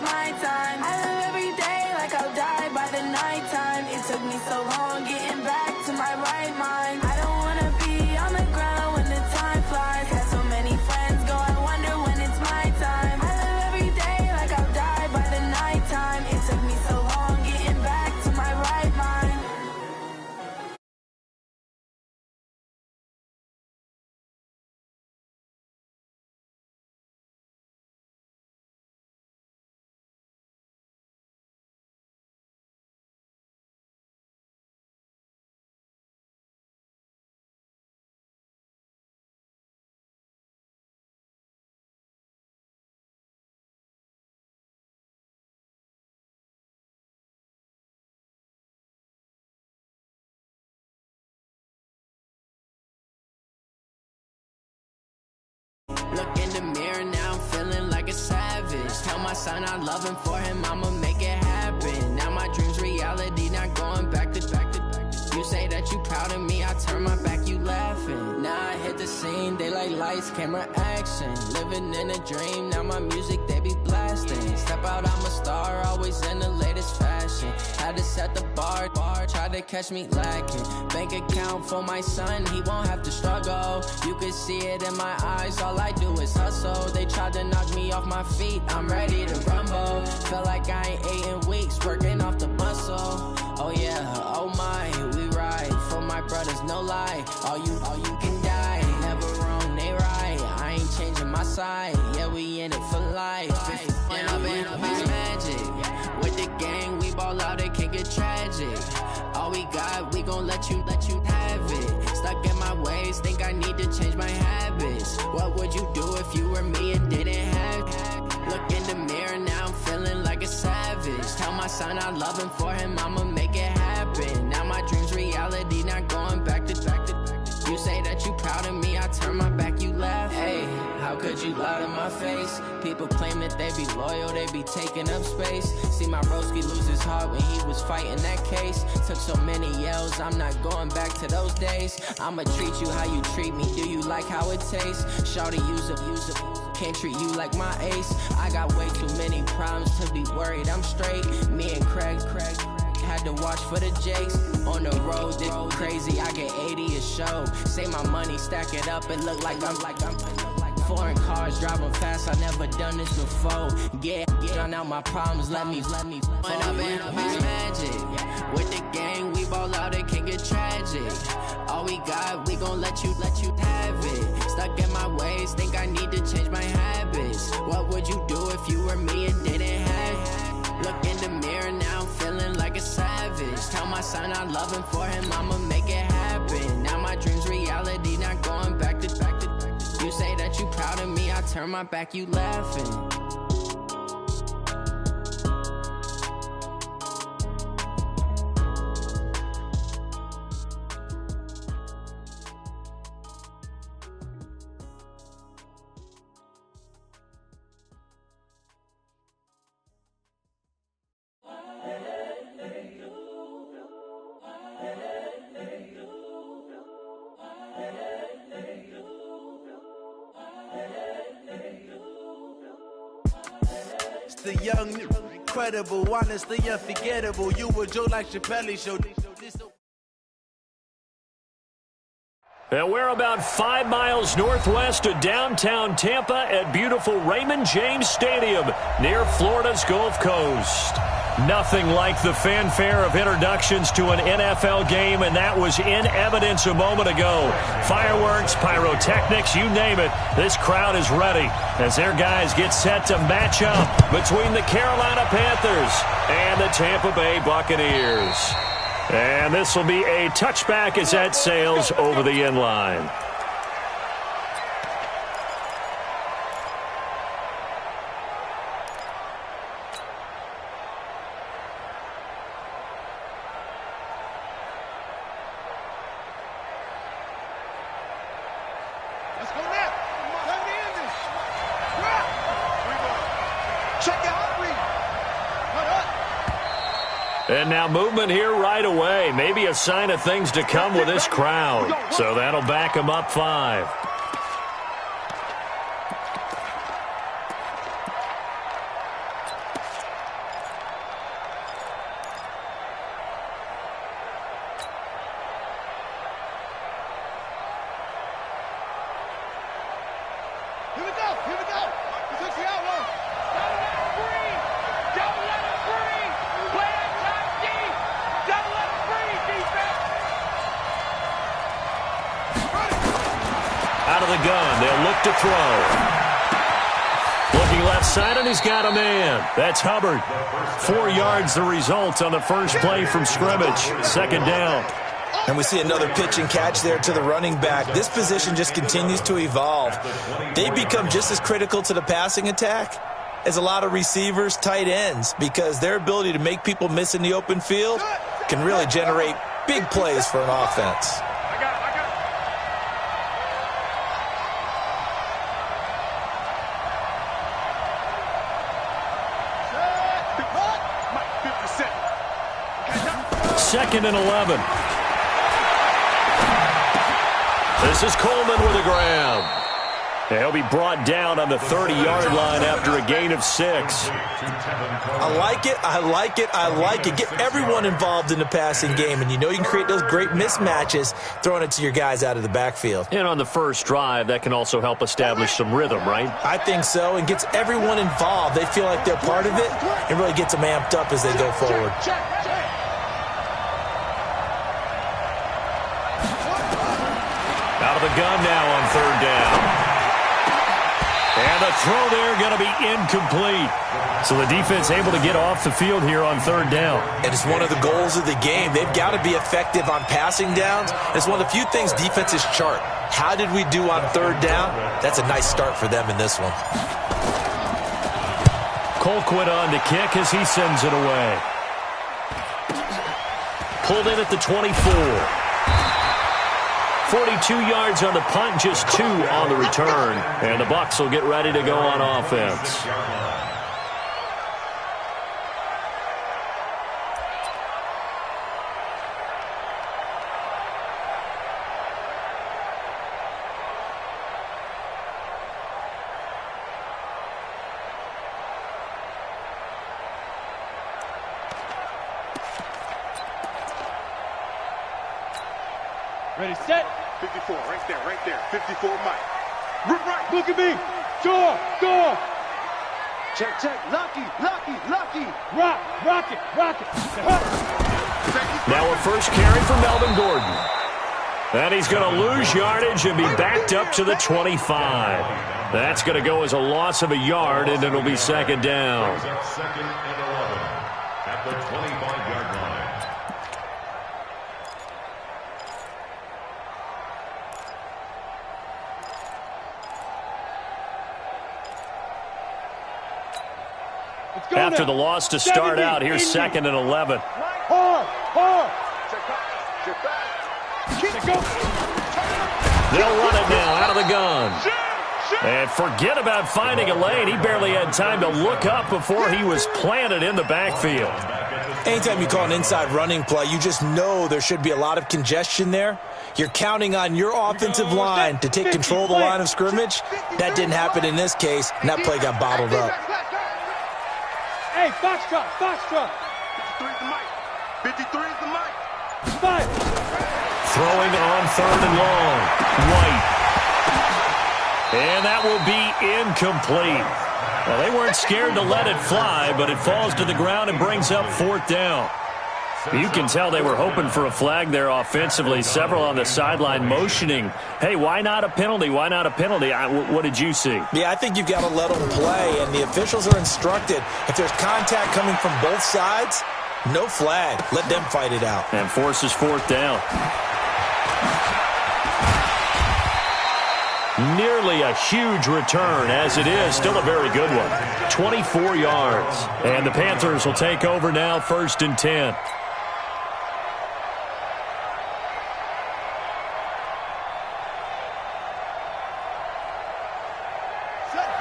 my time. I live every day like I'll die by the nighttime. It took me so long getting back to my right mind. I don't wanna be on the ground when the time flies. Had so many friends go, I wonder when it's my time. I live every day like I'll die by the nighttime. It took me so long getting back to my right mind. Look in the mirror, now I'm feeling like a savage. Tell my son I love him, for him I'ma make it happen. Now my dream's reality, not going back to. You say that you proud of me, I turn my back, you laughing. Now I hit the scene, they like lights, camera, action. Living in a dream, now my music they be blasting. Step out, I'm a star, always in the latest fashion. Had to set the bar, try to catch me lacking. Bank account for my son, he won't have to struggle. You can see it in my eyes, all I do is hustle. They tried to knock me off my feet, I'm ready to rumble. Felt like I ain't ate in weeks, working off the muscle. Oh yeah, oh my, we ride for my brothers, no lie. All you can die, never wrong, they right. I ain't changing my side, yeah, we in it for life. And I've been magic. With the gang, we ball out, it can get tragic. All we got, we gon' let you have it. Stuck in my ways, think I need to change my habits. What would you do if you were me and didn't have it? Look in the mirror, now I'm feeling like a savage. Tell my son I love him, for him I'ma make it happen. Now my dream's reality, not going back to. You say that you proud of me, I turn my back, you laugh. Hey, how could you lie to my face? People claim that they be loyal, they be taking up space. See my broski lose his heart when he was fighting that case. Took so many yells, I'm not going back to those days. I'ma treat you how you treat me, do you like how it tastes? Shawty, use up, can't treat you like my ace. I got way too many problems to be worried, I'm straight. Me and Craig had to watch for the Jakes. On the road, this crazy, I get 80 a show. Say my money, stack it up, it look like I'm foreign cars, driving fast, I never done this before. Get on out my problems, let me When I've been magic. With the gang, we ball out, it can get tragic. All we got, we gon' let you have it. Stuck in my ways, think I need to change my habits. What would you do if you were me and didn't have it? Look in the mirror, now I'm feeling like a savage. Tell my son I love him, for him I'ma make it happen. Now my dream's reality, not going back to. You say that you proud of me, I turn my back, you laughing. The young, incredible, honestly unforgettable. You were Joe like Chappelle show. And we're about 5 miles northwest of downtown Tampa at beautiful Raymond James Stadium near Florida's Gulf Coast. Nothing like the fanfare of introductions to an NFL game, and that was in evidence a moment ago. Fireworks, pyrotechnics, you name it. This crowd is ready as their guys get set to match up between the Carolina Panthers and the Tampa Bay Buccaneers. And this will be a touchback as that sails over the end line. And now movement here right away. Maybe a sign of things to come with this crowd. So that'll back them up 5. the gun. They'll look to throw. Looking left side, and he's got a man. That's Hubbard. 4 yards the result on the first play from scrimmage. Second down. And we see another pitch and catch there to the running back. This position just continues to evolve. They become just as critical to the passing attack as a lot of receivers, tight ends, because their ability to make people miss in the open field can really generate big plays for an offense. Second and 11. This is Coleman with a grab. He'll be brought down on the 30-yard line after a gain of 6. I like it, I like it, I like it. Get everyone involved in the passing game, and you know you can create those great mismatches throwing it to your guys out of the backfield. And on the first drive, that can also help establish some rhythm, right? I think so, and gets everyone involved. They feel like they're part of it, and really gets them amped up as they go forward. Out of the gun now on third down. And the throw there going to be incomplete. So the defense able to get off the field here on third down. And it's one of the goals of the game. They've got to be effective on passing downs. It's one of the few things defenses chart. How did we do on third down? That's a nice start for them in this one. Colquitt on to kick as he sends it away. Pulled in at the 24. 42 yards on the punt, just 2 on the return. And the Bucs will get ready to go on offense. Ready, set. 54, right there. 54, Mike. Right, look at me. Door. Check. Lucky. Rock it. Now a first carry for Melvin Gordon. And he's going to lose yardage and be backed up to the 25. That's going to go as a loss of a yard, and it'll be second down. Second and 11 at the 25-yard line. After the loss to start out, here's second and 11. Hard. They'll run it now out of the gun. And forget about finding a lane. He barely had time to look up before he was planted in the backfield. Anytime you call an inside running play, you just know there should be a lot of congestion there. You're counting on your offensive line to take control of the line of scrimmage. That didn't happen in this case, and that play got bottled up. Hey, Foxtrot. 53 is the mic. Fire. Throwing on third and long. White. And that will be incomplete. Well, they weren't scared to let it fly, but it falls to the ground and brings up fourth down. You can tell they were hoping for a flag there offensively. Several on the sideline motioning, hey, why not a penalty? Why not a penalty? What did you see? Yeah, I think you've got to let them play, and the officials are instructed. If there's contact coming from both sides, no flag. Let them fight it out. And forces fourth down. Nearly a huge return, as it is. Still a very good one. 24 yards. And the Panthers will take over now, 1st and 10.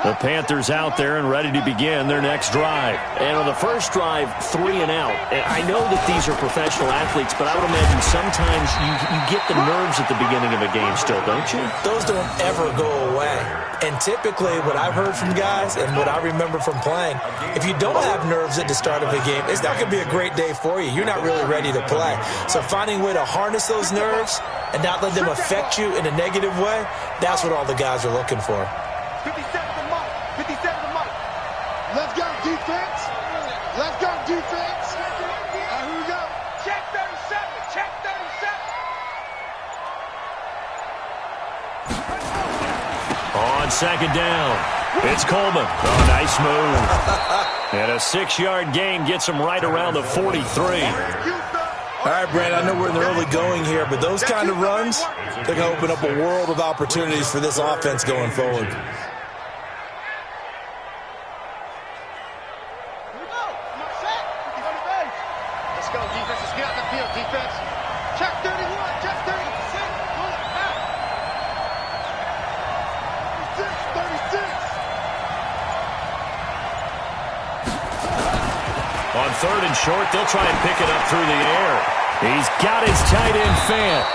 The Panthers out there and ready to begin their next drive. And on the first drive, 3 and out. And I know that these are professional athletes, but I would imagine sometimes you get the nerves at the beginning of a game still, don't you? Those don't ever go away. And typically what I've heard from guys and what I remember from playing, if you don't have nerves at the start of a game, it's not going to be a great day for you. You're not really ready to play. So finding a way to harness those nerves and not let them affect you in a negative way, that's what all the guys are looking for. 57 to Mike. Let's go, defense. Here we go. Check 37. on second down. It's Coleman. Oh, nice move. And a 6-yard gain gets him right around the 43. All right, Brandon, I know we're in the early going here, but those kind of runs, they're going to open up a world of opportunities for this offense going forward. On third and short, they'll try and pick it up through the air. He's got his tight end Fant.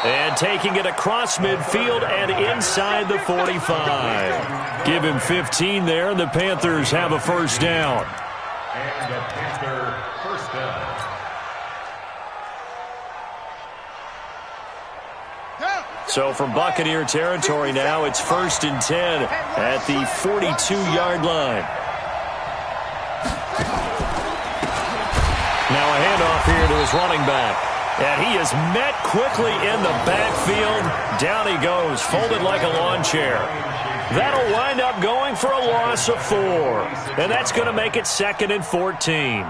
And taking it across midfield and inside the 45. Give him 15 there, and the Panthers have a first down. And a Panther first down. So from Buccaneer territory now, it's 1st and 10 at the 42-yard line. Now a handoff here to his running back. And he is met quickly in the backfield. Down he goes, folded like a lawn chair. That'll wind up going for a loss of 4. And that's going to make it 2nd and 14.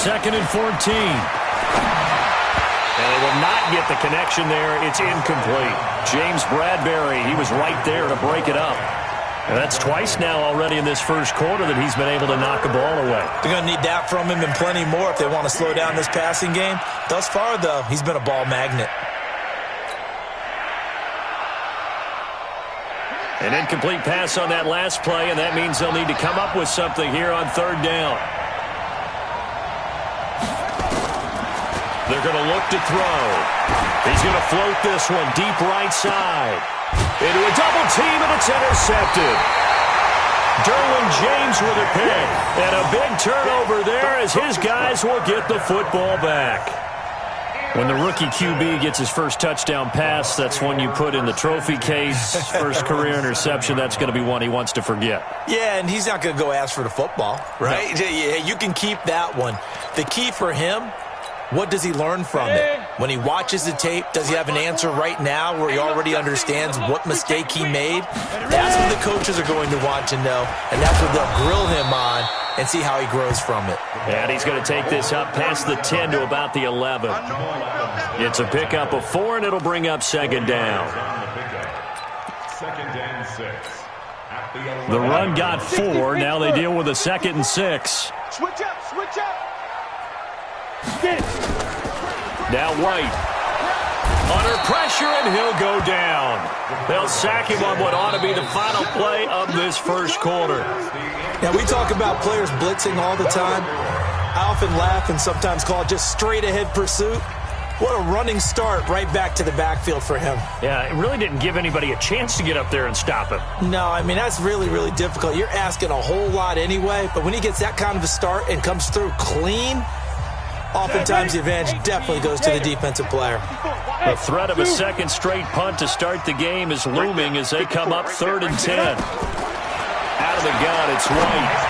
Second and 14. And they will not get the connection there. It's incomplete. James Bradbury, he was right there to break it up. And that's twice now already in this first quarter that he's been able to knock a ball away. They're going to need that from him and plenty more if they want to slow down this passing game. Thus far, though, he's been a ball magnet. An incomplete pass on that last play, and that means they'll need to come up with something here on third down. They're going to look to throw. He's going to float this one deep right side. Into a double team, and it's intercepted. Derwin James with a pick. And a big turnover there as his guys will get the football back. When the rookie QB gets his first touchdown pass, that's one you put in the trophy case. First career interception, that's going to be one he wants to forget. Yeah, and he's not going to go ask for the football, right? Yeah, you can keep that one. The key for him, what does he learn from it? When he watches the tape, does he have an answer right now where he already understands what mistake he made? That's what the coaches are going to want to know, and that's what they'll grill him on and see how he grows from it. And he's going to take this up past the 10 to about the 11. It's a pickup of 4, and it'll bring up second down. Second and 6. The run got 4. Now they deal with a 2nd and 6. Switch up, switch up. Now White. Under pressure, and he'll go down. They'll sack him on what ought to be the final play of this first quarter. Now, we talk about players blitzing all the time. I often laugh and sometimes call it just straight-ahead pursuit. What a running start right back to the backfield for him. Yeah, it really didn't give anybody a chance to get up there and stop him. No, I mean, that's really, really difficult. You're asking a whole lot anyway, but when he gets that kind of a start and comes through clean, oftentimes the advantage definitely goes to the defensive player. The threat of a second straight punt to start the game is looming as they come up 3rd and 10. Out of the gun, it's White.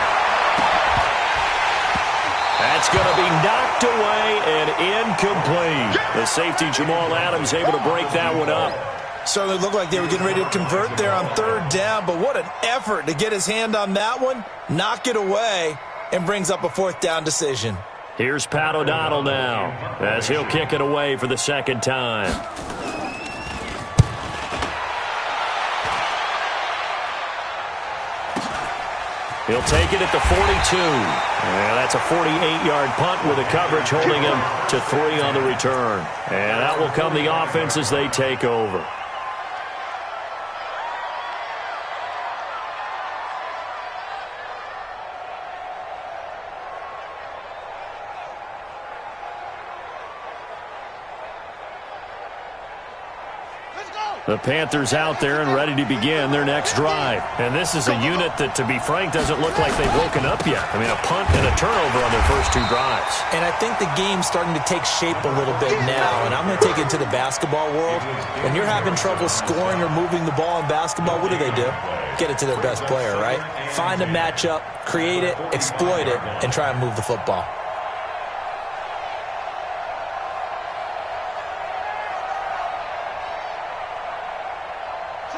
That's going to be knocked away and incomplete. The safety, Jamal Adams, able to break that one up. Certainly looked like they were getting ready to convert there on 3rd down, but what an effort to get his hand on that one, knock it away, and brings up a 4th down decision. Here's Pat O'Donnell now as he'll kick it away for the second time. He'll take it at the 42. And that's a 48-yard punt with the coverage holding him to 3 on the return. And out will come the offense as they take over. Let's go. The Panthers out there and ready to begin their next drive. And this is a unit that, to be frank, doesn't look like they've woken up yet. I mean, a punt and a turnover on their first two drives. And I think the game's starting to take shape a little bit now. And I'm going to take it to the basketball world. When you're having trouble scoring or moving the ball in basketball, what do? Get it to their best player, right? Find a matchup, create it, exploit it, and try and move the football.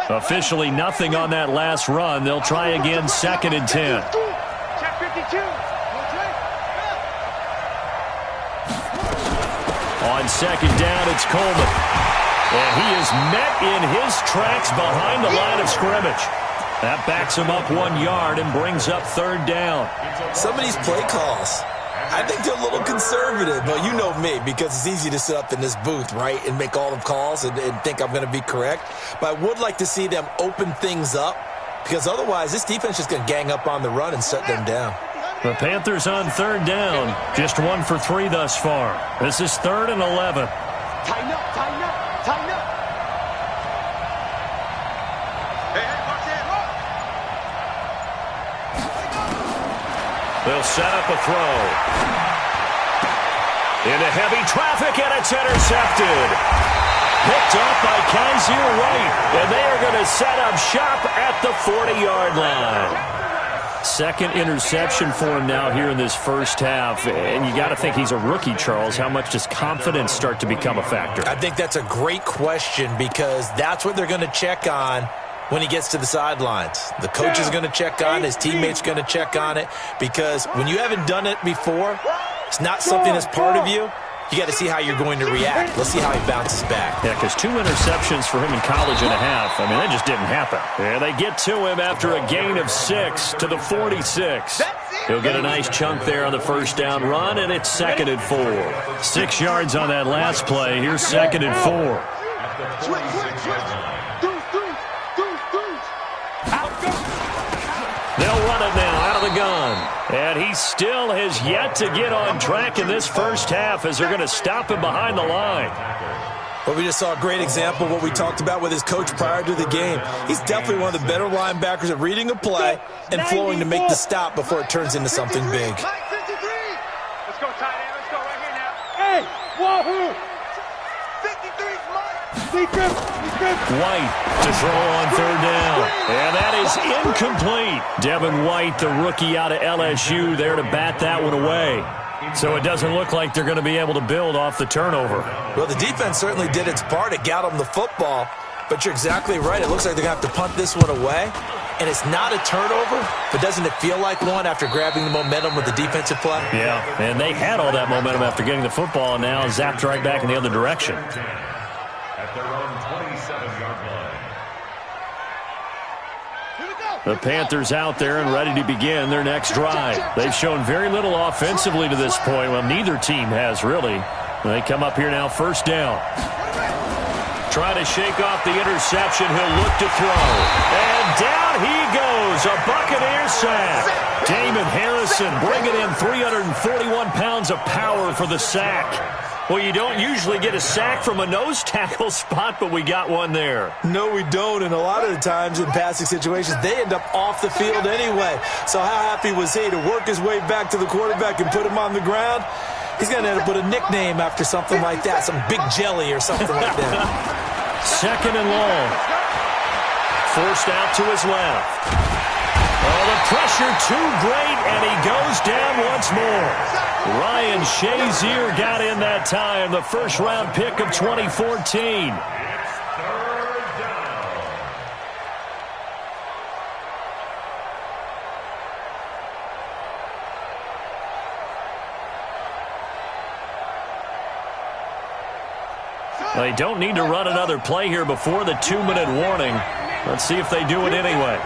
Officially nothing on that last run. They'll try again, 2nd and 10. On 2nd down, it's Coleman. And he is met in his tracks behind the line of scrimmage. That backs him up 1 yard and brings up 3rd down. Some of these play calls, I think they're a little conservative, but you know me, because it's easy to sit up in this booth, right, and make all the calls and think I'm going to be correct. But I would like to see them open things up, because otherwise this defense is going to gang up on the run and shut them down. The Panthers on 3rd down, just 1 for 3 thus far. This is 3rd and 11. Tighten up, tighten up, tighten up. Hey, watch that. They'll set up a throw. Into heavy traffic, and it's intercepted. Picked off by Kaiser White, and they are going to set up shop at the 40-yard line. 2nd interception for him now here in this first half. And you got to think he's a rookie, Charles. How much does confidence start to become a factor? I think that's a great question, because that's what they're going to check on when he gets to the sidelines. The coach is going to check on, his teammates going to check on it, because when you haven't done it before, it's not something that's part of you. You got to see how you're going to react. Let's see how he bounces back. Yeah, because 2 interceptions for him in college and a half. I mean, that just didn't happen. And they get to him after a gain of 6 to the 46. He'll get a nice chunk there on the first down run, and it's 2nd and 4. 6 yards on that last play. Here's 2nd and 4. They'll run it now out of the gun. And he still has yet to get on track in this first half, as they're going to stop him behind the line. Well, we just saw a great example of what we talked about with his coach prior to the game. He's definitely one of the better linebackers at reading a play and flowing to make the stop before it turns into something big. Let's go, tight end. Let's go right here now. Hey, wahoo! 53's mine. White to throw on 3rd down. And that is incomplete. Devin White, the rookie out of LSU, there to bat that one away. So it doesn't look like they're going to be able to build off the turnover. Well, the defense certainly did its part. It got them the football. But you're exactly right. It looks like they're going to have to punt this one away. And it's not a turnover, but doesn't it feel like one after grabbing the momentum with the defensive play? Yeah, and they had all that momentum after getting the football, and now zapped right back in the other direction. At their own 27-yard line. The Panthers out there and ready to begin their next drive. They've shown very little offensively to this point. Well, neither team has, really. They come up here now, 1st down. Trying to shake off the interception. He'll look to throw. And down he goes. A Buccaneer sack. Damon Harrison bringing in 341 pounds of power for the sack. Well, you don't usually get a sack from a nose tackle spot, but we got one there. No, we don't, and a lot of the times in passing situations, they end up off the field anyway. So how happy was he to work his way back to the quarterback and put him on the ground? He's going to end up with a nickname after something like that, some Big Jelly or something like that. 2nd and long. Forced out to his left. Oh, the pressure too great, and he goes down once more. Ryan Shazier got in that time, the first-round pick of 2014. They don't need to run another play here before the 2-minute warning. Let's see if they do it anyway.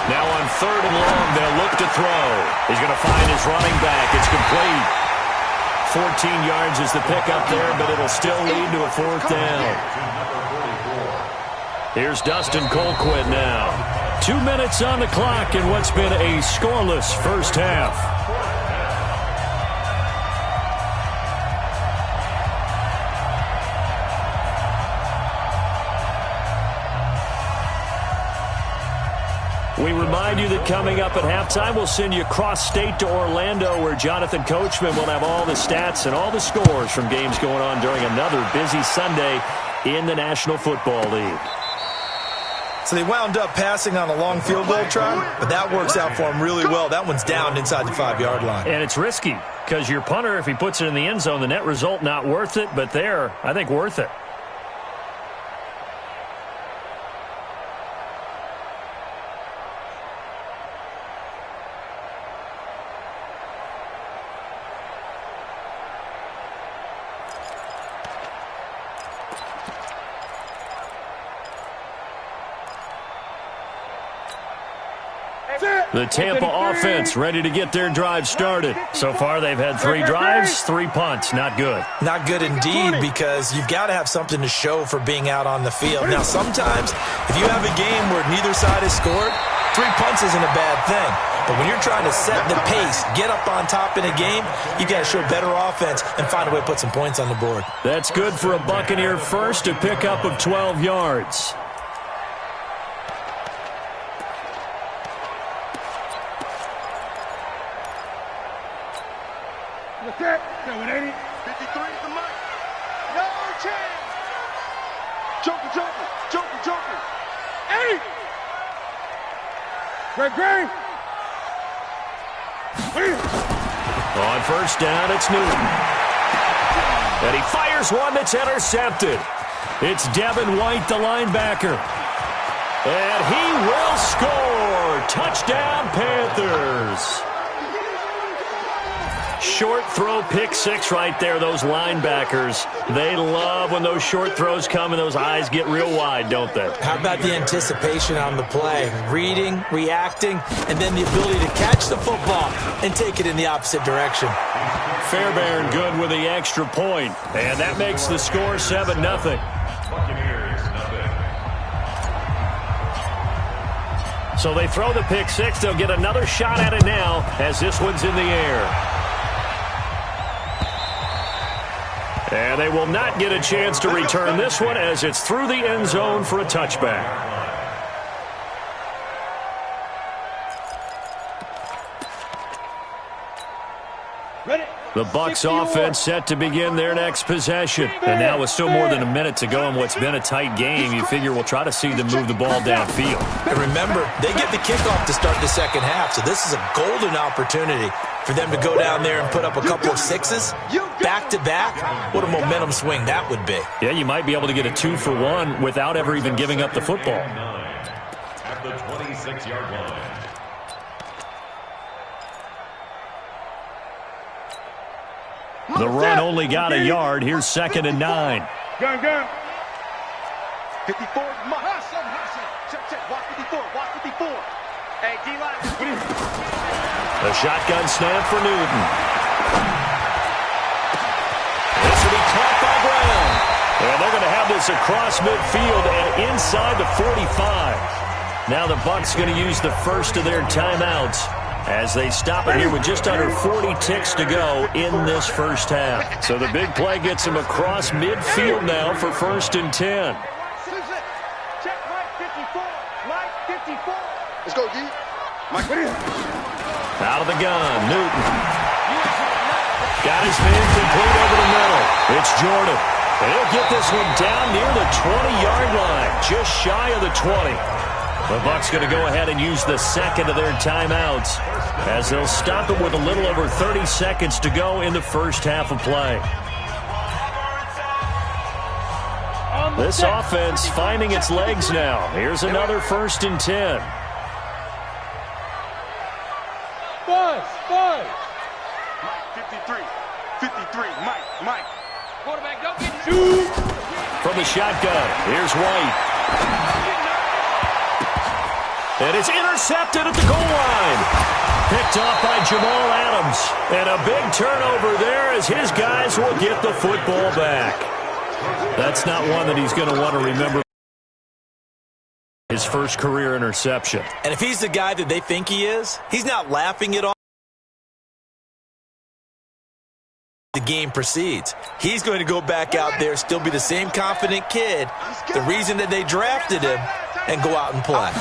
Now on 3rd and long, they'll look to throw. He's going to find his running back. It's complete. 14 yards is the pickup there, but it'll still lead to a 4th down. Here's Dustin Colquitt now. 2 minutes on the clock in what's been a scoreless first half. We remind you that coming up at halftime, we'll send you cross-state to Orlando, where Jonathan Coachman will have all the stats and all the scores from games going on during another busy Sunday in the National Football League. So they wound up passing on a long field goal try, but that works out for them really well. That one's down inside the 5-yard line. And it's risky because your punter, if he puts it in the end zone, the net result not worth it, but there, I think worth it. The Tampa offense ready to get their drive started. So far, they've had 3 drives, 3 punts. Not good. Not good indeed, because you've got to have something to show for being out on the field. Now, sometimes, if you have a game where neither side has scored, 3 punts isn't a bad thing. But when you're trying to set the pace, get up on top in a game, you've got to show better offense and find a way to put some points on the board. That's good for a Buccaneer first, a pickup of 12 yards. What's that? That one ain't it? 53 is the mic. No chance. Joker, Joker, Joker, Joker. 8. Great. On first down, it's Newton. And he fires one that's intercepted. It's Devin White, the linebacker. And he will score. Touchdown, Panthers. Short throw, pick 6 right there. Those linebackers, they love when those short throws come and those eyes get real wide, don't they? How about the anticipation on the play? Reading, reacting, and then the ability to catch the football and take it in the opposite direction. Fairbairn good with the extra point, and that makes the score 7-0. So they throw the pick 6. They'll get another shot at it now as this one's in the air. And they will not get a chance to return this one as it's through the end zone for a touchback. The Bucs offense set to begin their next possession. And now with still more than a minute to go in what's been a tight game, you figure we'll try to see them move the ball downfield. And remember, they get the kickoff to start the second half, so this is a golden opportunity for them to go down there and put up a couple of 6s back-to-back. What a momentum swing that would be. Yeah, you might be able to get a 2-for-1 without ever even giving up the football. At the 26-yard line. The run only got a yard. Here's 2nd and 9. Gun. 54. Watch 54. Hey, D-line. The shotgun snap for Newton. This will be caught by Brown. And they're going to have this across midfield and inside the 45. Now the Bucs going to use the first of their timeouts as they stop it here with just under 40 ticks to go in this first half. So the big play gets him across midfield now for 1st and 10. Check Mike 54. Let's go, D. Mike, what is it? Out of the gun, Newton. Got his man complete over the middle. It's Jordan. And he'll get this one down near the 20-yard line, just shy of the 20. The Bucs going to go ahead and use the second of their timeouts as they'll stop it with a little over 30 seconds to go in the first half of play. This offense finding its legs now. Here's another 1st and 10. Buzz. 53. Mike. Quarterback, go get shoot. From the shotgun, here's White. And it's intercepted at the goal line. Picked off by Jamal Adams. And a big turnover there as his guys will get the football back. That's not one that he's going to want to remember. His first career interception. And if he's the guy that they think he is, he's not laughing it off. The game proceeds. He's going to go back out there, still be the same confident kid, the reason that they drafted him, and go out and play.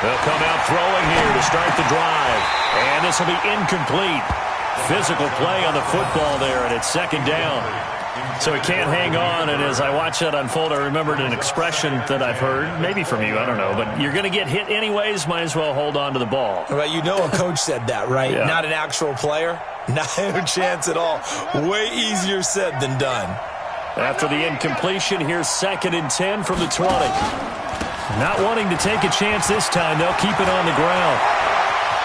They'll come out throwing here to start the drive. And this will be incomplete. Physical play on the football there, and it's second down. So he can't hang on, and as I watch that unfold, I remembered an expression that I've heard, maybe from you, I don't know, but you're going to get hit anyways, might as well hold on to the ball. Right, you know a coach said that, right? Yeah. Not an actual player. Not a chance at all. Way easier said than done. After the incompletion, here's 2nd and 10 from the 20. Not wanting to take a chance this time, they'll keep it on the ground.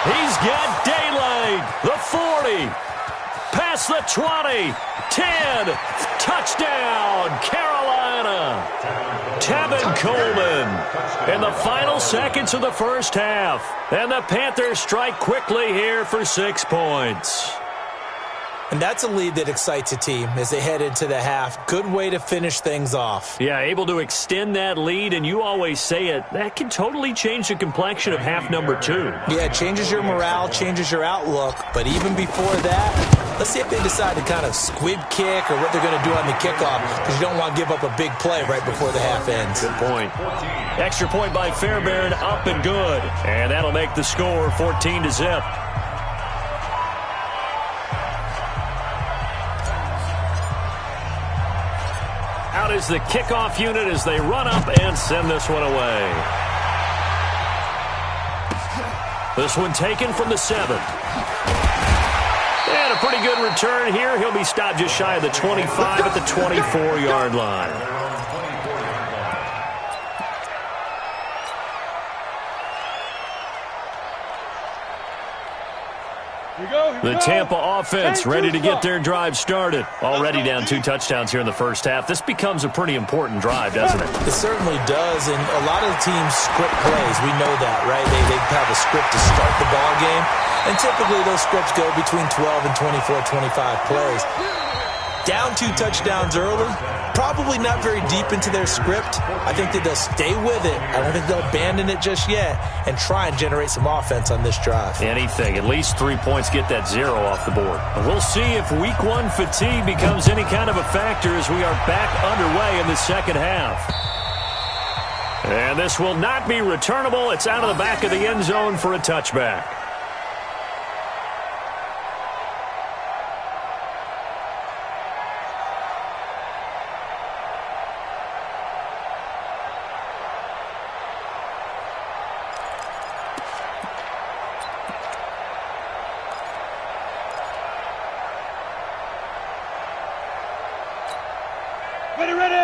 He's got daylight. The 40. Past the 20. 10. Touchdown, Carolina. Tevin Coleman in the final seconds of the first half. And the Panthers strike quickly here for 6 points. And that's a lead that excites a team as they head into the half. Good way to finish things off. Yeah, able to extend that lead, and you always say it, that can totally change the complexion of half number 2. Yeah, it changes your morale, changes your outlook. But even before that, let's see if they decide to kind of squib kick or what they're going to do on the kickoff, because you don't want to give up a big play right before the half ends. Good point. Extra point by Fairbairn, up and good. And that'll make the score 14-0. Out is the kickoff unit as they run up and send this one away. This one taken from the 7. And a pretty good return here. He'll be stopped just shy of the 25 at the 24-yard line. The Tampa offense ready to get their drive started. Already down 2 touchdowns here in the first half. This becomes a pretty important drive, doesn't it? It certainly does, and a lot of the teams script plays. We know that, right? They have a script to start the ball game, and typically those scripts go between 12 and 24, 25 plays. Down 2 touchdowns early, probably not very deep into their script. I think that they'll stay with it. I don't think they'll abandon it just yet and try and generate some offense on this drive. Anything. At least 3 points, get that 0 off the board. We'll see if week 1 fatigue becomes any kind of a factor as we are back underway in the second half. And this will not be returnable. It's out of the back of the end zone for a touchback.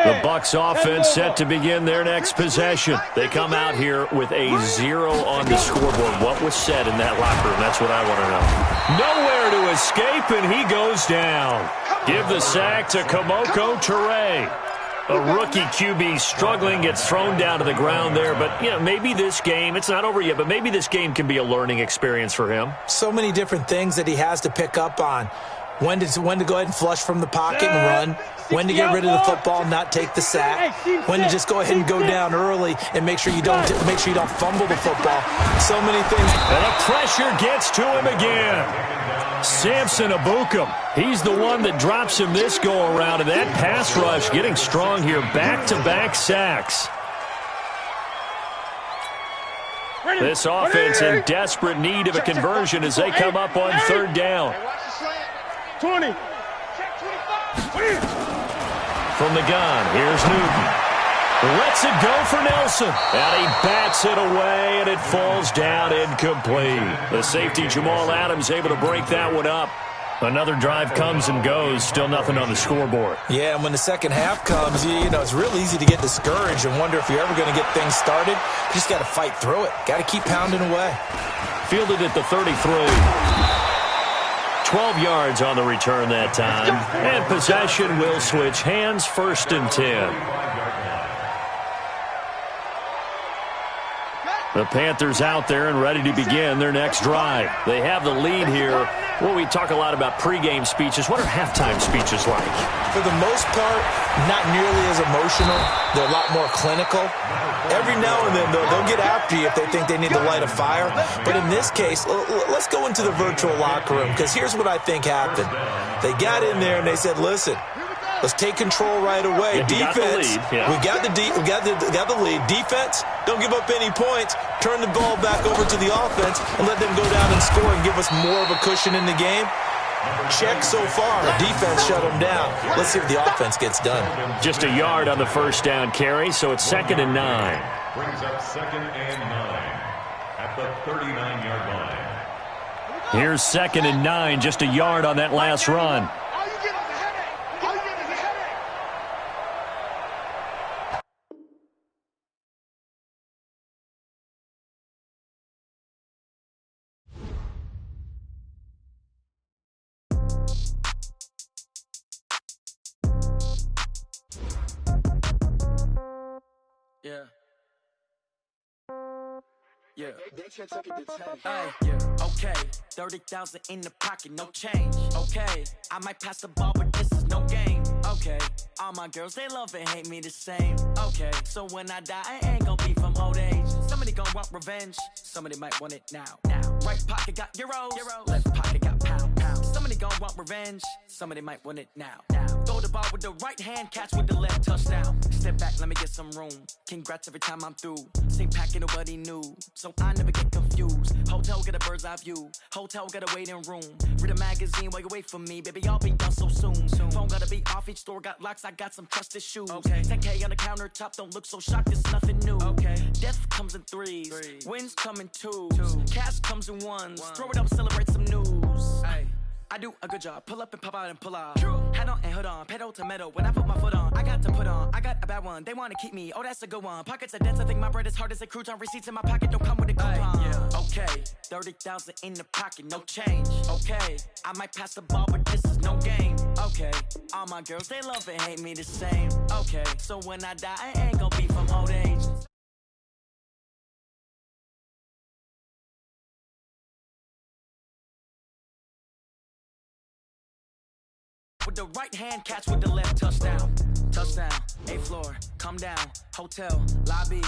The Bucs offense set to begin their next possession. They come out here with a 0 on the scoreboard. What was said in that locker room? That's what I want to know. Nowhere to escape, and he goes down. Give the sack to Kamoko Toure. A rookie QB struggling, gets thrown down to the ground there. But, you know, maybe this game, it's not over yet, but maybe this game can be a learning experience for him. So many different things that he has to pick up on. When to go ahead and flush from the pocket and run. When to get rid of the football, not take the sack. When to just go ahead and go down early and make sure you don't fumble the football. So many things. And the pressure gets to him again. Samson Abukum. He's the one that drops him this go around, and that pass rush getting strong here. Back-to-back sacks. This offense in desperate need of a conversion as they come up on 3rd down. 20. From the gun, here's Newton. Lets it go for Nelson. And he bats it away, and it falls down incomplete. The safety, Jamal Adams, able to break that one up. Another drive comes and goes. Still nothing on the scoreboard. Yeah, and when the second half comes, you know, it's real easy to get discouraged and wonder if you're ever going to get things started. You just got to fight through it. Got to keep pounding away. Fielded at the 33. 12 yards on the return that time. And possession will switch hands, 1st and 10. The Panthers out there and ready to begin their next drive. They have the lead here. Well, we talk a lot about pregame speeches. What are halftime speeches like? For the most part, not nearly as emotional. They're a lot more clinical. Every now and then, they'll get after you if they think they need to light a fire. But in this case, let's go into the virtual locker room, because here's what I think happened. They got in there and they said, listen, Let's take control right away. Yeah, Defense, we got the lead. Defense, don't give up any points. Turn the ball back over to the offense and let them go down and score and give us more of a cushion in the game. Check so far. Defense shut them down. Let's see if the offense gets done. Just a yard on the first down carry, so it's 2nd and 9. Brings up 2nd and 9 at the 39-yard line. Here's 2nd and 9, just a yard on that last run. All you get is a headache. All you get is a headache. Yeah. Yeah. Yeah. Okay. 30,000 in the pocket, no change. Okay. I might pass the ball, but this is no game. Okay. All my girls, they love and hate me the same. Okay. So when I die, I ain't gonna be from old age. Somebody gonna want revenge. Somebody might want it now. Right pocket got euros. Left pocket got pound. Somebody gonna want revenge. Somebody might want it now. Throw the ball with the right hand, catch with the left, touchdown. Step back, let me get some room. Congrats every time I'm through. Same packet, nobody knew. So I never get confused. Hotel got a bird's eye view. Hotel got a waiting room. Read a magazine while you wait for me. Baby, I'll be done so soon. Phone gotta be off, each store got locks. I got some trusted shoes. Okay. 10K on the countertop, don't look so shocked, it's nothing new. Okay. Death comes in threes. Wins come in twos. Cash comes in ones. Throw it up, celebrate some news. Ay. I do a good job. Pull up and pop out and pull out. Head on and hood on. Pedal to metal. When I put my foot on, I got to put on. I got a bad one. They want to keep me. Oh, that's a good one. Pockets are dense. I think my bread is hard as a crouton. Receipts in my pocket don't come with a coupon. Yeah. Okay. 30,000 in the pocket. No change. Okay. I might pass the ball, but this is no game. Okay. All my girls, they love and hate me the same. Okay. So when I die, I ain't gonna be from old age. With the right hand, catch with the left, touchdown. Touchdown, A-floor, come down, hotel, lobby.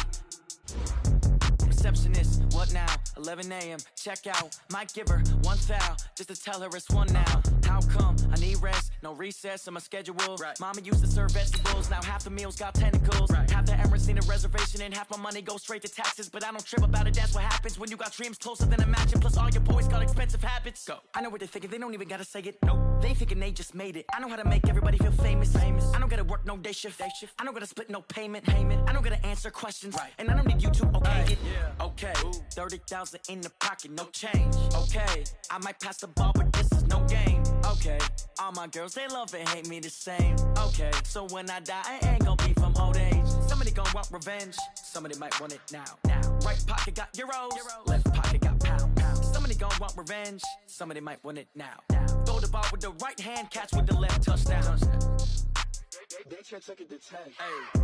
Receptionist, what now? 11 a.m., check out. Might give her one foul, just to tell her it's one now. How come? I need rest, no recess in my schedule. Right. Mama used to serve vegetables, now half the meals got tentacles. Right. Half the Emirates need a reservation and half my money goes straight to taxes. But I don't trip about it, that's what happens when you got dreams closer than a match. And plus all your boys got expensive habits. Go. I know what they're thinking, they don't even gotta say it. Nope. They thinking they just made it. I know how to make everybody feel famous. I don't gotta work no day shift. I don't gotta split no payment. I don't gotta answer questions. Right. And I don't need you to okay it. Yeah. Okay. 30,000 in the pocket, no change. Okay. I might pass the ball, but this is no game. Okay. All my girls, they love and hate me the same. Okay. So when I die, I ain't gonna be from old age. Somebody gonna want revenge. Somebody might want it now. Right pocket got euros. Left pocket got pound. Somebody gonna want revenge. Somebody might want it now. Throw the ball with the right hand, catch with the left, touchdown. They took it to 10. Hey.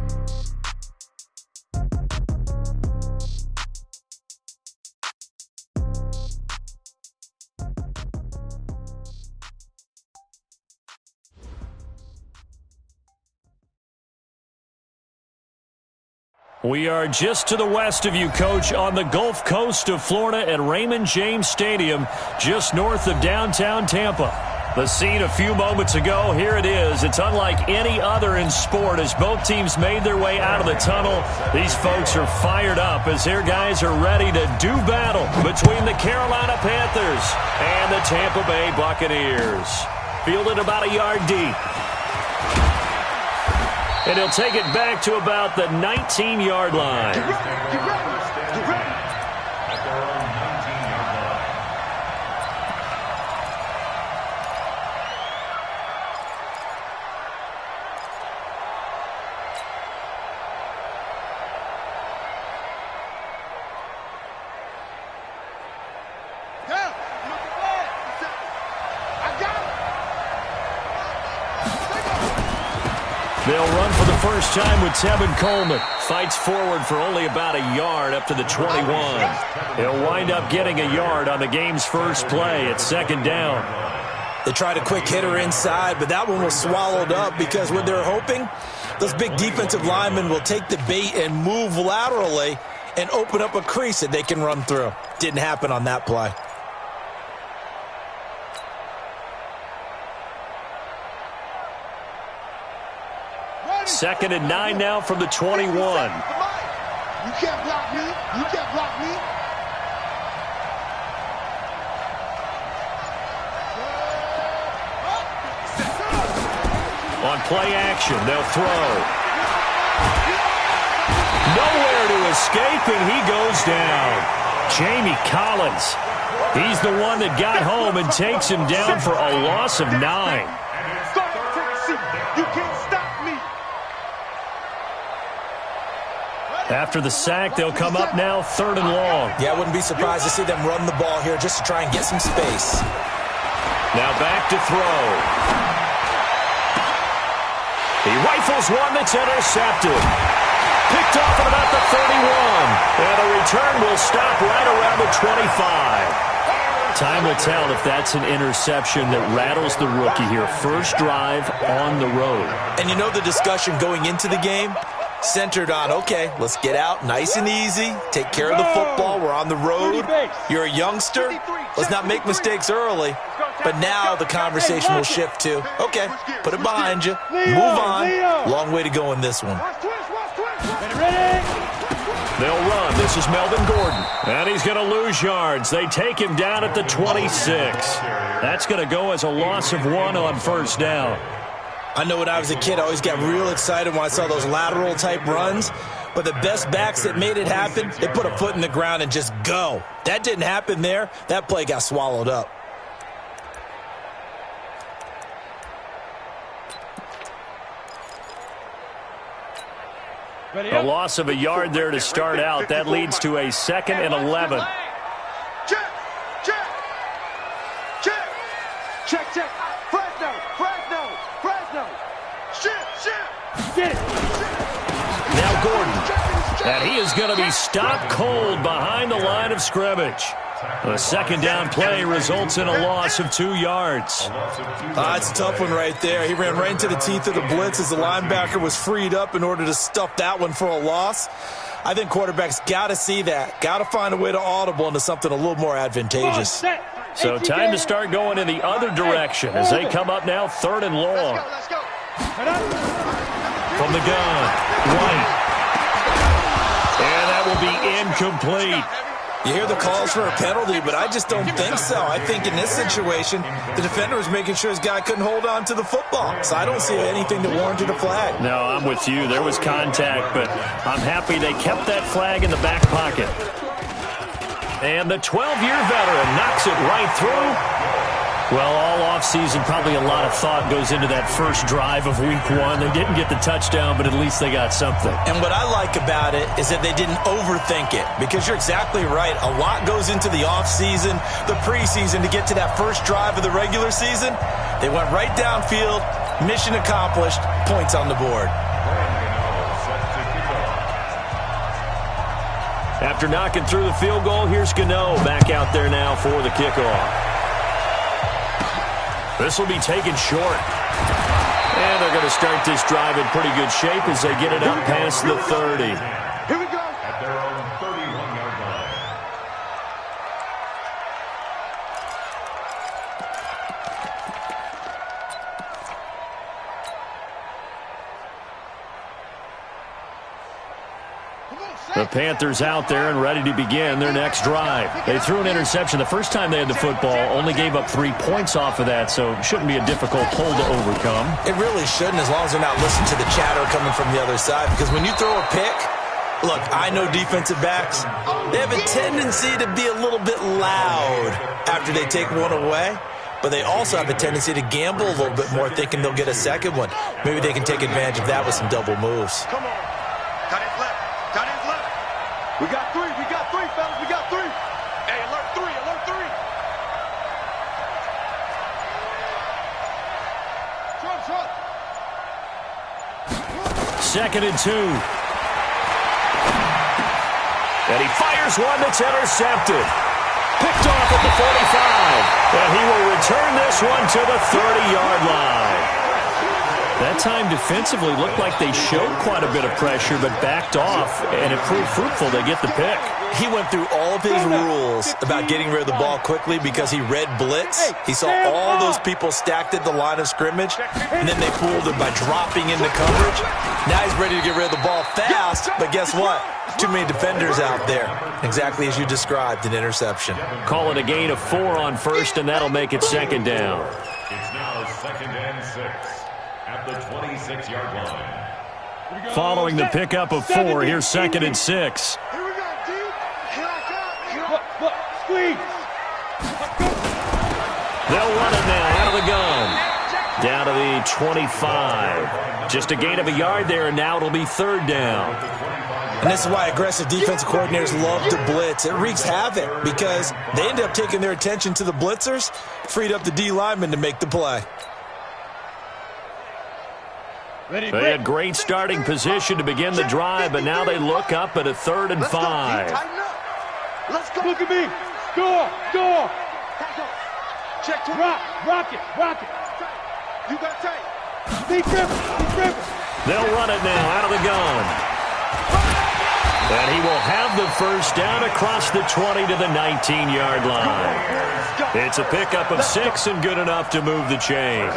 We are just to the west of you, Coach, on the Gulf Coast of Florida at Raymond James Stadium, just north of downtown Tampa. The scene a few moments ago, here it is. It's unlike any other in sport as both teams made their way out of the tunnel. These folks are fired up as their guys are ready to do battle between the Carolina Panthers and the Tampa Bay Buccaneers. Fielded about a yard deep. And he'll take it back to about the 19-yard line. Get ready. At their own 19-yard line. Yeah, I got it. They'll run for the first time with Tevin Coleman. Fights forward for only about a yard up to the 21. He'll wind up getting a yard on the game's first play at second down. They tried a quick hitter inside, but that one was swallowed up because what they're hoping, those big defensive linemen will take the bait and move laterally and open up a crease that they can run through. Didn't happen on that play. 2nd and 9 now from the 21. You can't block me. You can't block me. On play action, they'll throw. Nowhere to escape, and he goes down. Jamie Collins. He's the one that got home and takes him down for a loss of 9. You can't stop me. After the sack, they'll come up now 3rd and long. Yeah, I wouldn't be surprised to see them run the ball here just to try and get some space. Now back to throw. He rifles one that's intercepted. Picked off at about the 31. And the return will stop right around the 25. Time will tell if that's an interception that rattles the rookie here. First drive on the road. And you know the discussion going into the game? Centered on, okay, let's get out nice and easy. Take care of the football. We're on the road. You're a youngster. Let's not make mistakes early. But now the conversation will shift to, okay, put it behind you. Move on. Long way to go in this one. They'll run. This is Melvin Gordon. And he's going to lose yards. They take him down at the 26. That's going to go as a loss of 1 on first down. I know when I was a kid, I always got real excited when I saw those lateral-type runs. But the best backs that made it happen, they put a foot in the ground and just go. That didn't happen there. That play got swallowed up. A loss of a yard there to start out. That leads to a 2nd and 11. Check, check, check, check, check. Fresno, Fresno, Fresno. Shit. Get it. Now Gordon. And he is going to be stopped cold behind the line of scrimmage. A 2nd down play results in a loss of 2 yards. It's a tough one right there. He ran right into the teeth of the blitz as the linebacker was freed up in order to stuff that one for a loss. I think quarterbacks got to see that. Got to find a way to audible into something a little more advantageous. So time to start going in the other direction as they come up now 3rd and long. From the gun, White. And that will be incomplete. You hear the calls for a penalty, but I just don't think so. I think in this situation, the defender was making sure his guy couldn't hold on to the football. So I don't see anything that warranted a flag. No, I'm with you. There was contact, but I'm happy they kept that flag in the back pocket. And the 12-year veteran knocks it right through. Well, all offseason, probably a lot of thought goes into that first drive of week 1. They didn't get the touchdown, but at least they got something. And what I like about it is that they didn't overthink it, because you're exactly right. A lot goes into the offseason, the preseason to get to that first drive of the regular season. They went right downfield, mission accomplished, points on the board. After knocking through the field goal, here's Gano back out there now for the kickoff. This will be taken short. And they're going to start this drive in pretty good shape as they get it up past the 30. Here we go. At their own 31-yard line. The Panthers out there and ready to begin their next drive. They threw an interception the first time they had the football, only gave up 3 points off of that, so it shouldn't be a difficult hole to overcome. It really shouldn't, as long as they're not listening to the chatter coming from the other side, because when you throw a pick, look, I know defensive backs, they have a tendency to be a little bit loud after they take one away. But they also have a tendency to gamble a little bit more, thinking they'll get a second one. Maybe they can take advantage of that with some double moves. Come on. Cut his left. Cut his left. We got 3. We got 3, fellas. We got 3. Hey, alert 3. Alert 3. Trump. 2nd and 2. And he fires one that's intercepted. Picked off at the 45. And he will return this one to the 30-yard line. That that time defensively looked like they showed quite a bit of pressure but backed off, and it proved fruitful. They get the pick. He went through all of his rules about getting rid of the ball quickly because he read blitz. He saw all those people stacked at the line of scrimmage, and then they fooled him by dropping into coverage. Now he's ready to get rid of the ball fast, but guess what? Too many defenders out there. Exactly as you described, an interception. Call it a gain of 4 on first, and that'll make it second down. It's now 2nd and 6 at the 26-yard line. Following the pickup of 4, here's 2nd and 6. Here we go, dude. Here I come. Look, squeeze. They'll run it now out of the gun. Down to the 25. Just a gain of a yard there, and now it'll be 3rd down. And this is why aggressive defensive coordinators love to blitz. It wreaks havoc because they end up taking their attention to the blitzers, freed up the D lineman to make the play. They had great starting position to begin the drive, but now they look up at a 3rd and 5. Let's go. Look at me. Door. Check to rock it. You got tight. Deep grip. They'll run it now out of the gun. And he will have the first down across the 20 to the 19-yard line. It's a pickup of 6 and good enough to move the chains.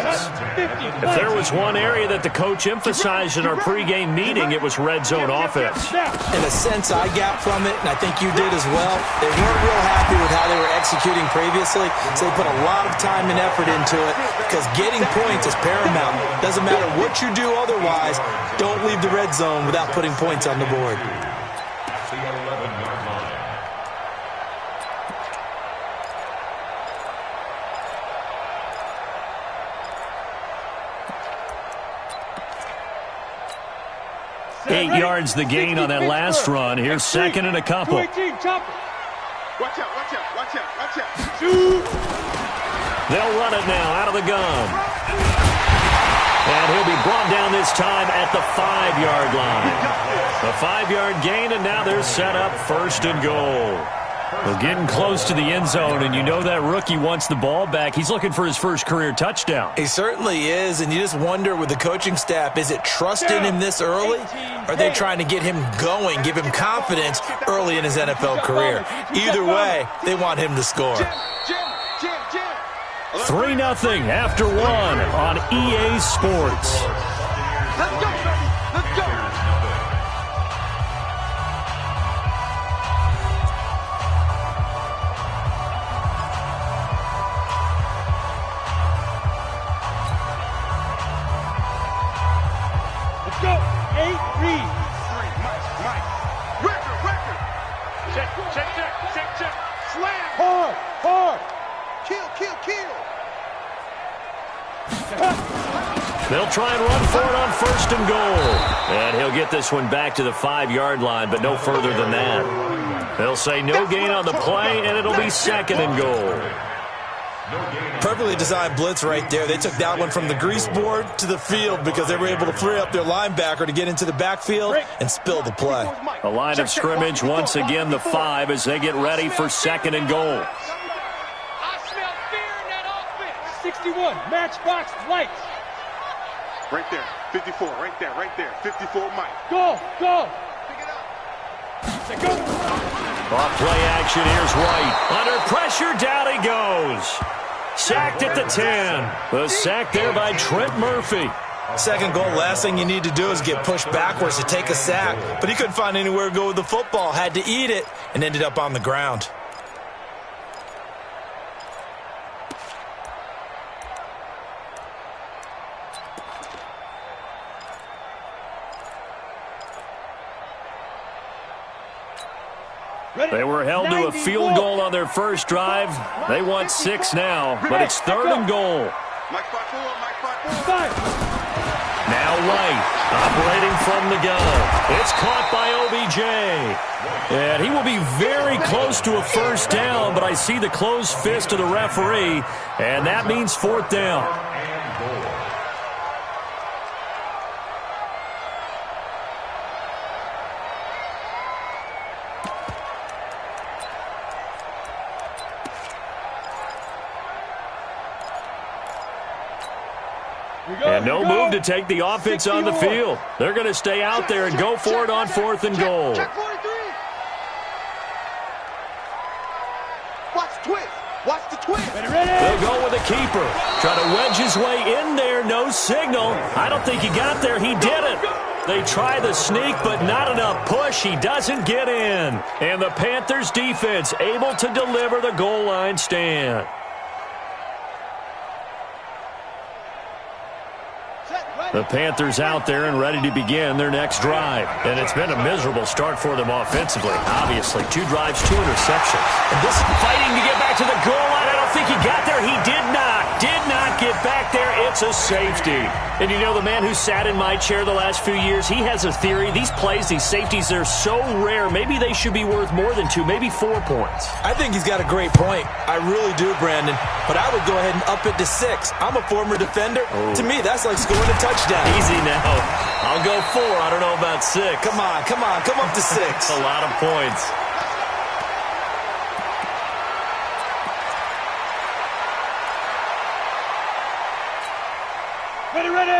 If there was one area that the coach emphasized in our pregame meeting, it was red zone offense. In a sense, I got from it, and I think you did as well. They weren't real happy with how they were executing previously, so they put a lot of time and effort into it because getting points is paramount. Doesn't matter what you do otherwise, don't leave the red zone without putting points on the board. The 11-yard line. Eight yards the gain on that last run. Here's 2nd and a couple. Watch out. They'll run it now out of the gun. And he'll be brought down this time at the 5-yard line. A 5-yard gain, and now they're set up 1st and goal. We're getting close to the end zone, and you know that rookie wants the ball back. He's looking for his first career touchdown. He certainly is, and you just wonder with the coaching staff, is it trust in him this early? Or are they trying to get him going, give him confidence early in his NFL career? Either way, they want him to score. 3-0 after 1 on EA Sports. Let's go, baby. Let's go. Let's go. 8 read. Mike. Record. Check. Slam. Hard. Kill. They'll try and run for it on 1st and goal. And he'll get this one back to the 5-yard line, but no further than that. They'll say no gain on the play, and it'll be 2nd and goal. Perfectly designed blitz right there. They took that one from the grease board to the field because they were able to free up their linebacker to get into the backfield and spill the play. A line of scrimmage, once again the 5 as they get ready for 2nd and goal. 61, matchbox lights. Right there, 54, right there, 54, Mike. Go. Pick it up. Go. Off play action, here's White. Under pressure, down he goes. Sacked at the 10. The sack there by Trent Murphy. 2nd goal, last thing you need to do is get pushed backwards to take a sack. But he couldn't find anywhere to go with the football, had to eat it, and ended up on the ground. They were held to a field goal on their first drive. They want 6 now, but it's 3rd and goal. Mike 5-4. Now White, operating from the gun. It's caught by OBJ. And he will be very close to a first down, but I see the closed fist of the referee, and that means 4th down. And no move to take the offense on the field. They're going to stay out there and go for it on 4th and goal. Watch the twist. Watch the twist. They'll go with a keeper. Try to wedge his way in there. No signal. I don't think he got there. He didn't. They try the sneak, but not enough push. He doesn't get in. And the Panthers defense able to deliver the goal line stand. The Panthers out there and ready to begin their next drive. And it's been a miserable start for them offensively. Obviously, 2 drives, 2 interceptions. And this fighting to get back to the goal line. I don't think he got there. He did not get back there. It's a safety. And you know, the man who sat in my chair the last few years, he has a theory. These plays, these safeties, they're so rare. Maybe they should be worth more than 2, maybe 4 points. I think he's got a great point. I really do, Brandon. But I would go ahead and up it to 6. I'm a former defender. Oh. To me, that's like scoring a touchdown. Easy now. I'll go 4. I don't know about 6. Come on. Come up to 6. A lot of points.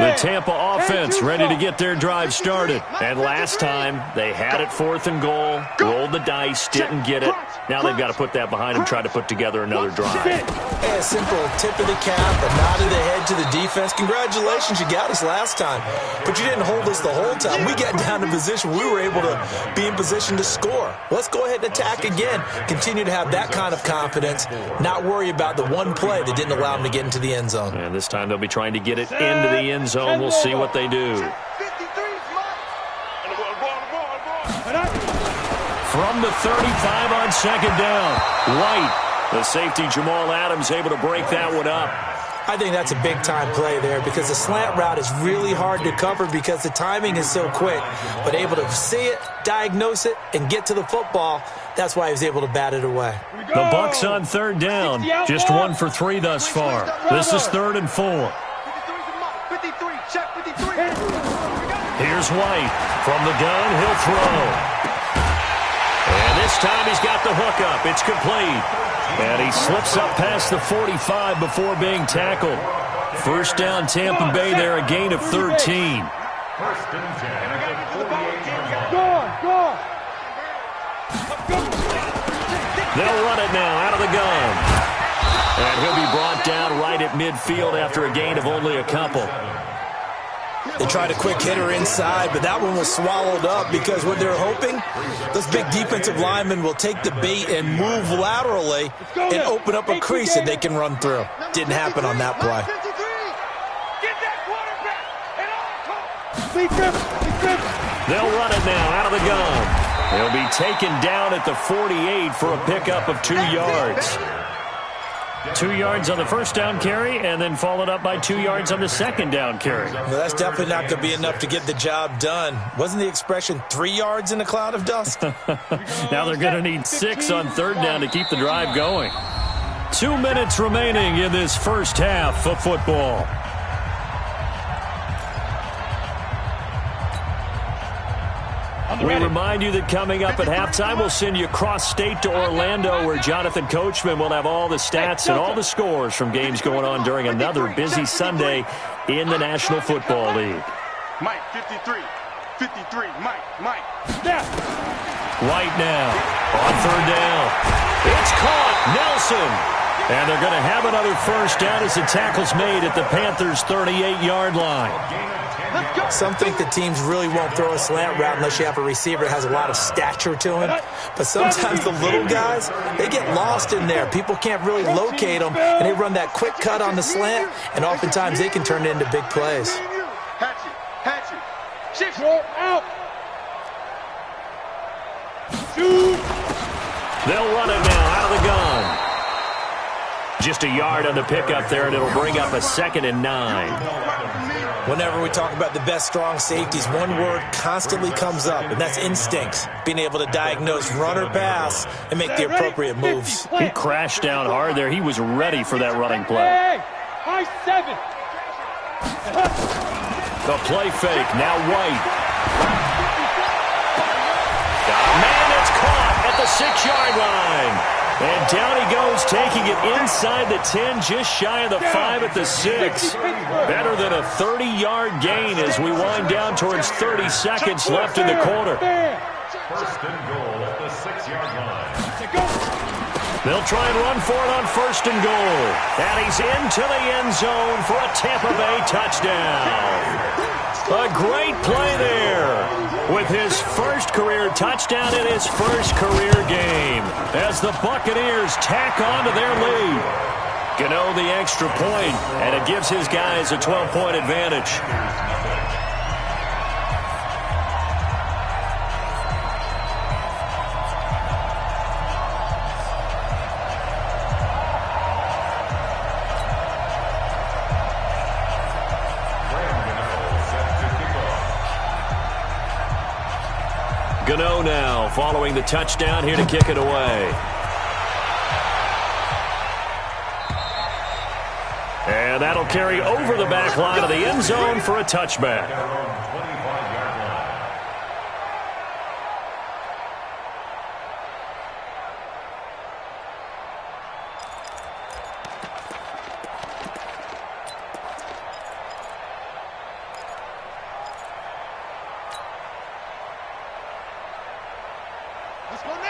The Tampa offense ready to get their drive started. And last time, they had it 4th and goal, rolled the dice, didn't get it. Now they've got to put that behind them, try to put together another drive. Hey, a simple tip of the cap, a nod of the head to the defense. Congratulations, you got us last time. But you didn't hold us the whole time. We got down to position. We were able to be in position to score. Let's go ahead and attack again. Continue to have that kind of confidence, not worry about the one play that didn't allow them to get into the end zone. And this time they'll be trying to get it into the end zone. We'll see what they do. From the 35 on 2nd down, White, the safety Jamal Adams, able to break that one up. I think that's a big-time play there because the slant route is really hard to cover because the timing is so quick. But able to see it, diagnose it, and get to the football, that's why he was able to bat it away. The Bucs on 3rd down, just 1 for 3 thus far. This is 3rd and 4. Here's White. From the gun, he'll throw. And this time he's got the hook up. It's complete. And he slips up past the 45 before being tackled. First down, Tampa Bay there, a gain of 13. First and 10 at the 48-yard line. They'll run it now out of the gun. And he'll be brought down right at midfield after a gain of only a couple. They tried a quick hitter inside, but that one was swallowed up because what they're hoping, those big defensive linemen will take the bait and move laterally and open up a crease that they can run through. Didn't happen on that play. They'll run it now out of the gun. He'll be taken down at the 48 for a pickup of 2 yards. 2 yards on the first down carry, and then followed up by 2 yards on the second down carry. Well, that's definitely not going to be enough to get the job done. Wasn't the expression 3 yards in a cloud of dust? Now they're going to need 6 on 3rd down to keep the drive going. 2 minutes remaining in this first half of football. We remind you that coming up at halftime, we'll send you cross-state to Orlando, where Jonathan Coachman will have all the stats and all the scores from games going on during another busy Sunday in the National Football League. Mike, 53, Mike. White now on 3rd down. It's caught, Nelson. And they're going to have another first down as the tackle's made at the Panthers' 38-yard line. Some think that teams really won't throw a slant route unless you have a receiver that has a lot of stature to him. But sometimes the little guys, they get lost in there. People can't really locate them, and they run that quick cut on the slant, and oftentimes they can turn it into big plays. Hatchet. Shift out. They'll run it now out of the gun. Just a yard on the pickup there, and it'll bring up a 2nd and 9. Whenever we talk about the best strong safeties, one word constantly comes up, and that's instincts. Being able to diagnose run or pass and make the appropriate moves. He crashed down hard there. He was ready for that running play. High 7. The play fake, now White. Got a man that's caught at the 6-yard line. And down he goes, taking it inside the 10, just shy of the 5 at the 6. Better than a 30-yard gain as we wind down towards 30 seconds left in the quarter. First and goal at the 6-yard line. They'll try and run for it on first and goal. And he's into the end zone for a Tampa Bay touchdown. A great play there with his first career touchdown in his first career game as the Buccaneers tack on to their lead. Gano the extra point, and it gives his guys a 12-point advantage. Gano now following the touchdown here to kick it away. And that'll carry over the back line of the end zone for a touchback.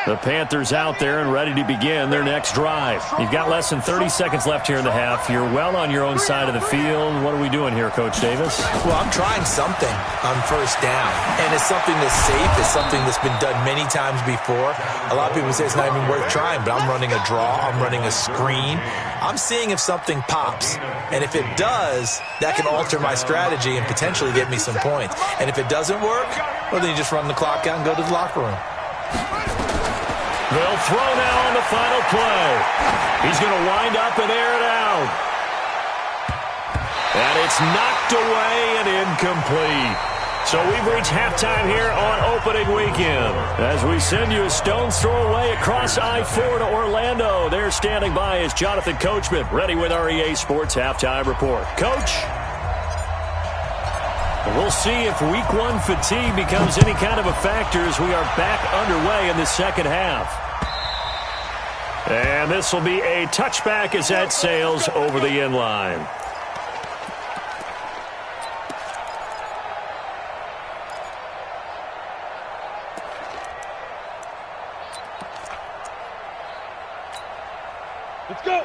The Panthers out there and ready to begin their next drive. You've got less than 30 seconds left here in the half. You're well on your own side of the field. What are we doing here, Coach Davis? Well, I'm trying something on first down, and it's something that's safe. It's something that's been done many times before. A lot of people say it's not even worth trying, but I'm running a draw. I'm running a screen. I'm seeing if something pops, and if it does, that can alter my strategy and potentially get me some points. And if it doesn't work, well, then you just run the clock out and go to the locker room. They'll throw now on the final play. He's going to wind up and air it out. And it's knocked away and incomplete. So we've reached halftime here on opening weekend. As we send you a stone's throw away across I-4 to Orlando. There standing by is Jonathan Coachman, ready with our EA Sports Halftime Report. Coach? We'll see if Week 1 fatigue becomes any kind of a factor as we are back underway in the second half. And this will be a touchback as that sails over the end line.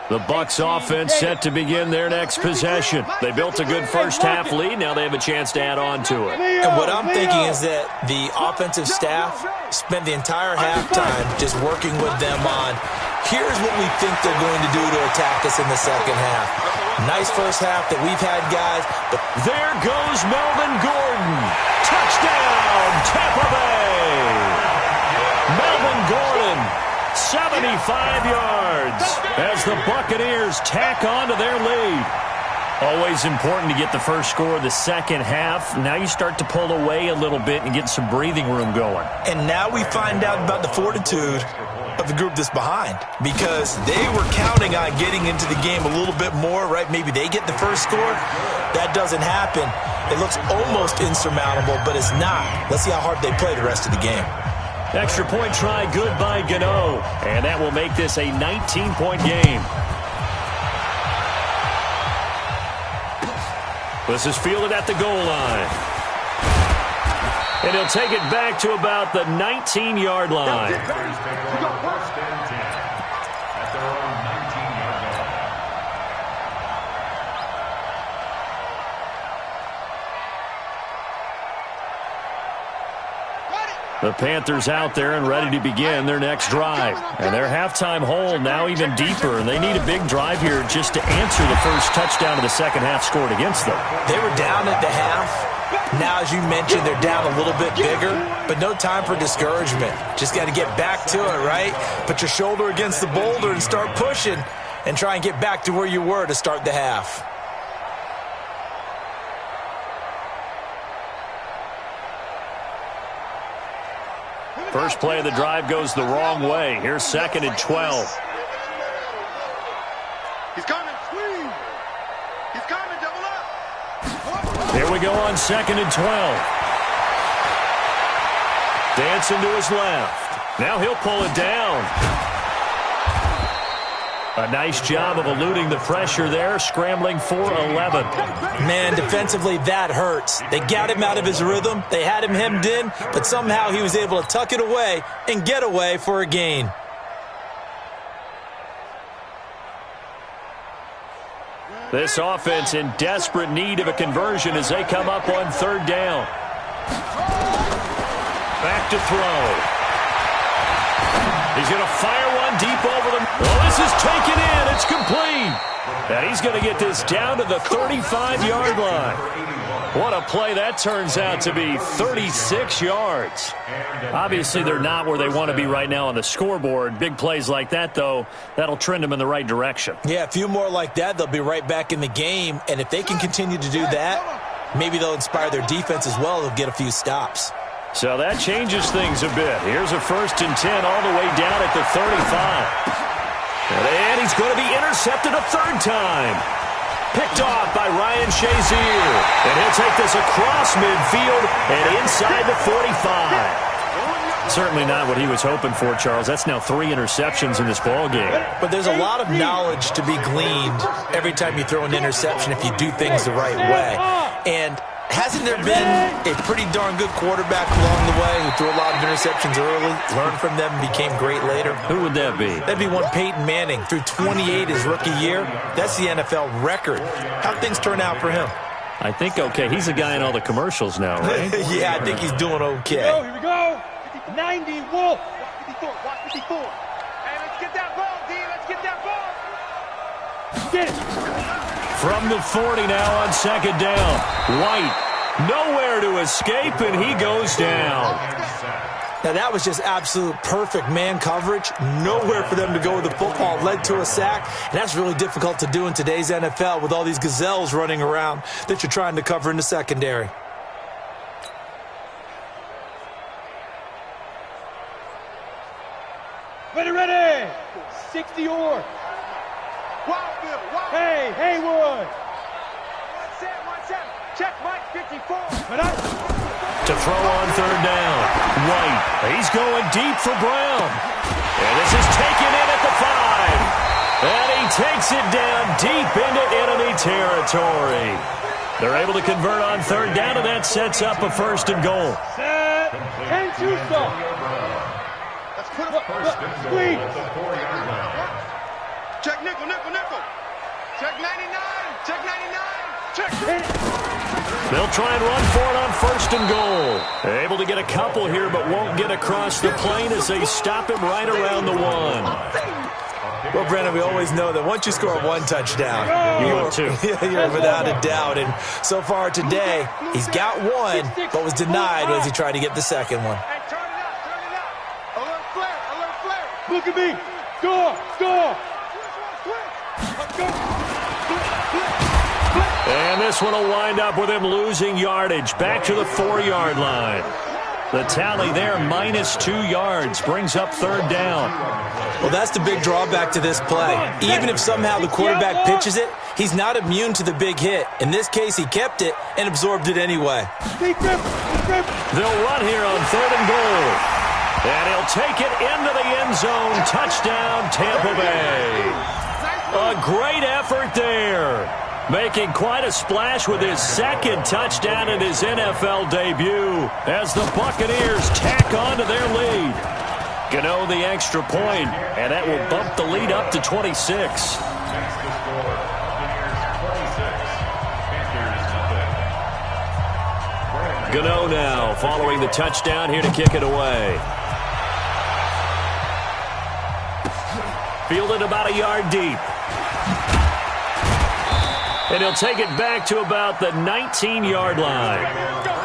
The Bucs offense set to begin their next possession. They built a good first half lead. Now they have a chance to add on to it. And what I'm thinking is that the offensive staff spent the entire halftime just working with them on, here's what we think they're going to do to attack us in the second half. Nice first half that we've had, guys. But there goes Melvin Gordon. Touchdown, Tampa Bay. Melvin Gordon, 75 yards as the Buccaneers tack on to their lead. Always important to get the first score of the second half. Now you start to pull away a little bit and get some breathing room going. And now we find out about the fortitude of the group that's behind, because they were counting on getting into the game a little bit more, right? Maybe they get the first score. That doesn't happen. It looks almost insurmountable, but it's not. Let's see how hard they play the rest of the game. Extra point try good by Gano, and that will make this a 19-point game. This is fielded at the goal line. And he'll take it back to about the 19-yard line. First and 10 at their own 19-yard line. The Panthers out there and ready to begin their next drive. And their halftime hole now even deeper. And they need a big drive here just to answer the first touchdown of the second half scored against them. They were down at the half. Now, as you mentioned, they're down a little bit bigger, but no time for discouragement. Just got to get back to it, right? Put your shoulder against the boulder and start pushing and try and get back to where you were to start the half. First play of the drive goes the wrong way. Here's second and 12. He's coming. Squeeze. He's coming. Double up. Here we go on second and 12. Dancing to his left. Now he'll pull it down. A nice job of eluding the pressure there, scrambling for 11. Man, defensively, that hurts. They got him out of his rhythm. They had him hemmed in, but somehow he was able to tuck it away and get away for a gain. This offense in desperate need of a conversion as they come up on third down. Back to throw. He's going to fire one deep over them. Oh, this is taken in. It's complete. And he's going to get this down to the 35-yard line. What a play that turns out to be, 36 yards. Obviously, they're not where they want to be right now on the scoreboard. Big plays like that, though, that'll trend them in the right direction. Yeah, a few more like that, they'll be right back in the game. And if they can continue to do that, maybe they'll inspire their defense as well. They'll get a few stops. So that changes things a bit. Here's a 1st and 10 all the way down at the 35. And he's going to be intercepted a third time. Picked off by Ryan Shazier. And he'll take this across midfield and inside the 45. Certainly not what he was hoping for, Charles. That's now 3 interceptions in this ball game. But there's a lot of knowledge to be gleaned every time you throw an interception if you do things the right way. And hasn't there been a pretty darn good quarterback along the way who threw a lot of interceptions early, learned from them, and became great later? Who would that be? That'd be one Peyton Manning. Threw 28 his rookie year. That's the NFL record. How'd things turn out for him? I think okay. He's a guy in all the commercials now, right? Yeah, I think he's doing okay. Here we go. 90, Wolf. Watch 54. Hey, let's get that ball, D. Let's get that ball. Get it. From the 40 now on 2nd down. White, nowhere to escape, and he goes down. Now, that was just absolute perfect man coverage. Nowhere for them to go with the football. Led to a sack, and that's really difficult to do in today's NFL with all these gazelles running around that you're trying to cover in the secondary. Ready. 60 or. Hey, Haywood. 1-7. Check Mike 54. To throw on 3rd down. White, he's going deep for Brown. And this is taken in at the 5. And he takes it down deep into enemy territory. They're able to convert on 3rd down, and that sets up a 1st and goal. Set. And Tuso. Let's put up first. Squeeze. Check nickel. Check 99. Check 99. Check. They'll try and run for it on 1st and goal. Able to get a couple here, but won't get across the plane as they stop him right around the 1. Well, Brandon, we always know that once you score 1 touchdown, you're without a doubt. And so far today, he's got 1, but was denied as he tried to get the 2nd one. Hey, turn it up. A little flare. Look at me. Score. And this one will wind up with him losing yardage. Back to the 4-yard line. The tally there, -2 yards, brings up 3rd down. Well, that's the big drawback to this play. Even if somehow the quarterback pitches it, he's not immune to the big hit. In this case, he kept it and absorbed it anyway. They'll run here on 3rd and goal. And he'll take it into the end zone. Touchdown, Tampa Bay. A great effort there. Making quite a splash with his 2nd touchdown in his NFL debut as the Buccaneers tack on to their lead. Gano the extra point, and that will bump the lead up to 26. Gano now following the touchdown here to kick it away. Fielded about a yard deep. And he'll take it back to about the 19-yard line. Let's go.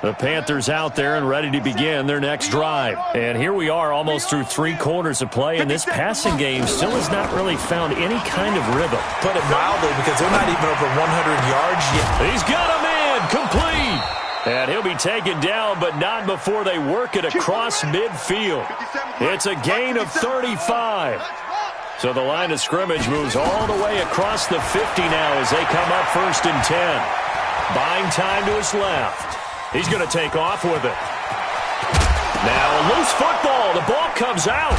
The Panthers out there and ready to begin their next drive. And here we are almost through 3 quarters of play, and this passing game still has not really found any kind of rhythm. Put it mildly, because they're not even over 100 yards yet. He's got him in, complete. And he'll be taken down, but not before they work it across midfield. 57 It's a gain of 35. So the line of scrimmage moves all the way across the 50 now as they come up 1st and 10. Buying time to his left. He's going to take off with it. Now a loose football. The ball comes out.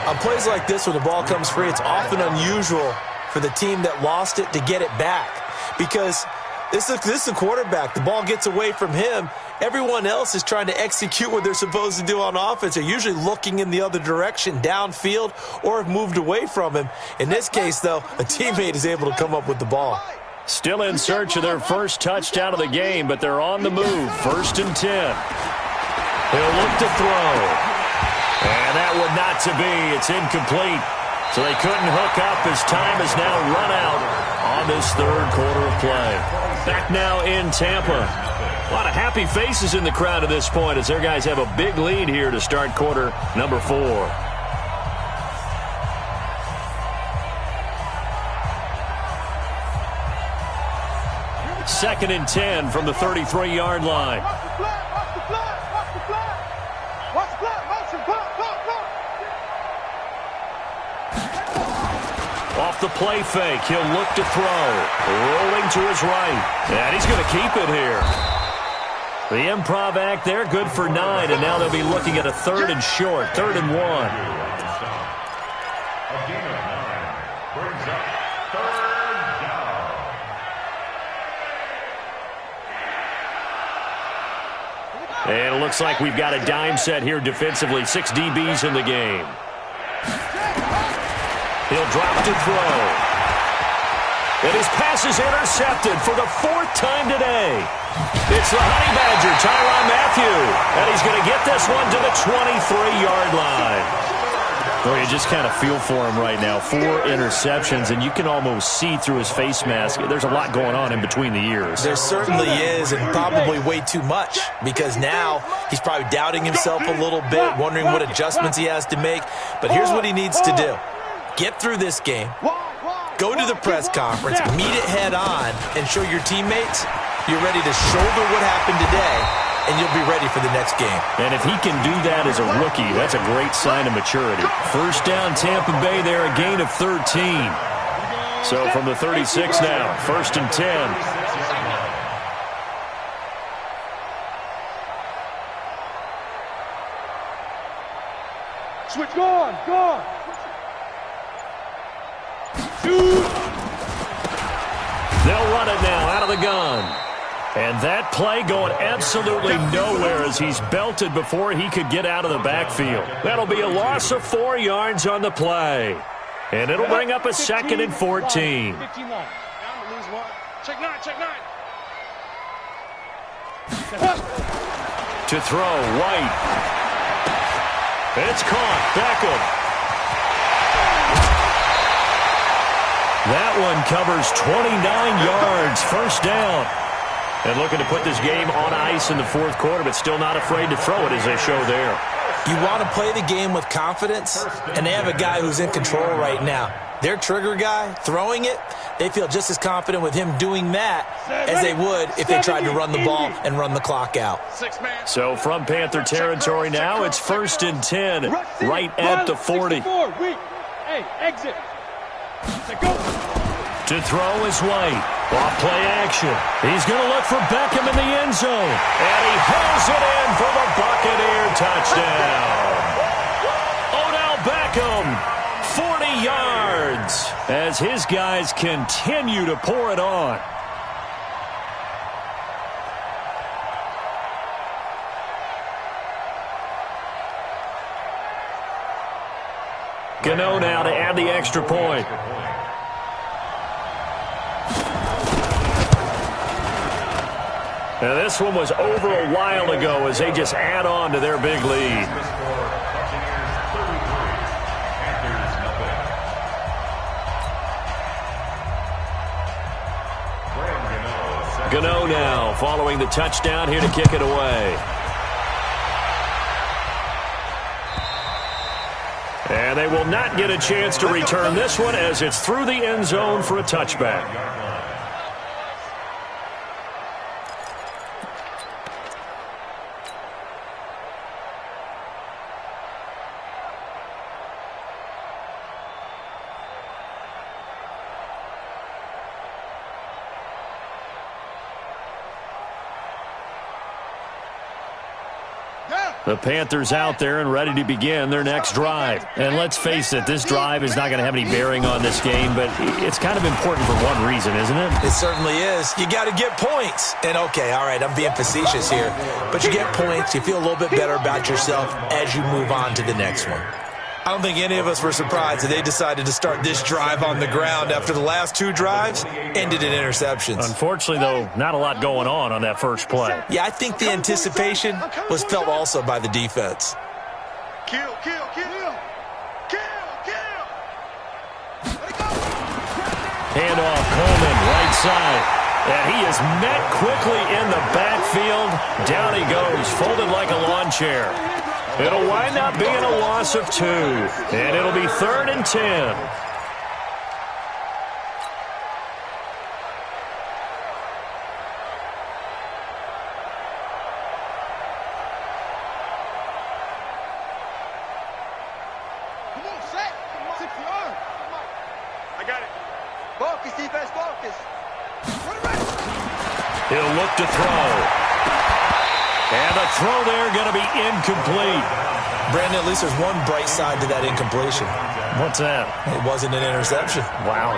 On plays like this where the ball comes free, it's often unusual for the team that lost it to get it back. Because this is a quarterback. The ball gets away from him. Everyone else is trying to execute what they're supposed to do on offense. They're usually looking in the other direction, downfield, or have moved away from him. In this case, though, a teammate is able to come up with the ball. Still in search of their first touchdown of the game, but they're on the move. 1st and 10. He'll look to throw. And that would not to be. It's incomplete. So they couldn't hook up as time has now run out on this 3rd quarter of play. Back now in Tampa. A lot of happy faces in the crowd at this point as their guys have a big lead here to start quarter number 4. 2nd and 10 from the 33-yard line. Off the play fake, he'll look to throw. Rolling to his right. And he's going to keep it here. The improv act there, good for 9. And now they'll be looking at a 3rd and short, 3rd and 1. A gain of 9 brings up 3rd down. And it looks like we've got a dime set here defensively. 6 DBs in the game. He'll drop to throw. And his pass is intercepted for the 4th time today. It's the Honey Badger, Tyrann Mathieu. And he's going to get this one to the 23-yard line. Well, you just kind of feel for him right now. 4 interceptions, and you can almost see through his face mask. There's a lot going on in between the ears. There certainly is, and probably way too much, because now he's probably doubting himself a little bit, wondering what adjustments he has to make. But here's what he needs to do. Get through this game, go to the press conference, meet it head on, and show your teammates you're ready to shoulder what happened today, and you'll be ready for the next game. And if he can do that as a rookie, that's a great sign of maturity. 1st down, Tampa Bay there, a gain of 13. So from the 36 now, 1st and 10. Switch, go on. They'll run it now out of the gun. And that play going absolutely nowhere as he's belted before he could get out of the backfield. That'll be a loss of 4 yards on the play. And it'll bring up a 2nd and 14. Check 9. To throw, White. It's caught. Beckham. That one covers 29 yards. 1st down. And looking to put this game on ice in the 4th quarter, but still not afraid to throw it as they show there. You want to play the game with confidence, and they have a guy who's in control right now. Their trigger guy, throwing it, they feel just as confident with him doing that as they would if they tried to run the ball and run the clock out. So from Panther territory now, it's 1st and 10, right at the 40. Hey, exit. To throw is White. Off play action. He's going to look for Beckham in the end zone. And he hauls it in for the Buccaneer touchdown. Odell Beckham, 40 yards, as his guys continue to pour it on. Gano now to add the extra point. Now this one was over a while ago as they just add on to their big lead. Gano now following the touchdown here to kick it away. And they will not get a chance to return this one as it's through the end zone for a touchback. The Panthers out there and ready to begin their next drive. And let's face it, this drive is not going to have any bearing on this game, but it's kind of important for one reason, isn't it? It certainly is. You got to get points. And, okay, all right, I'm being facetious here. But you get points, you feel a little bit better about yourself as you move on to the next one. I don't think any of us were surprised that they decided to start this drive on the ground after the last 2 drives ended in interceptions. Unfortunately, though, not a lot going on that first play. Yeah, I think the anticipation was felt also by the defense. Kill. Handoff, Coleman, right side. And he is met quickly in the backfield. Down he goes, folded like a lawn chair. It'll wind up being a loss of 2. And it'll be 3rd and 10. Come on, set. 6 yards. I got it. Focus, defense, focus. He'll look to throw. And the throw there going to be incomplete. Brandon, at least there's one bright side to that incompletion. What's that? It wasn't an interception. Wow.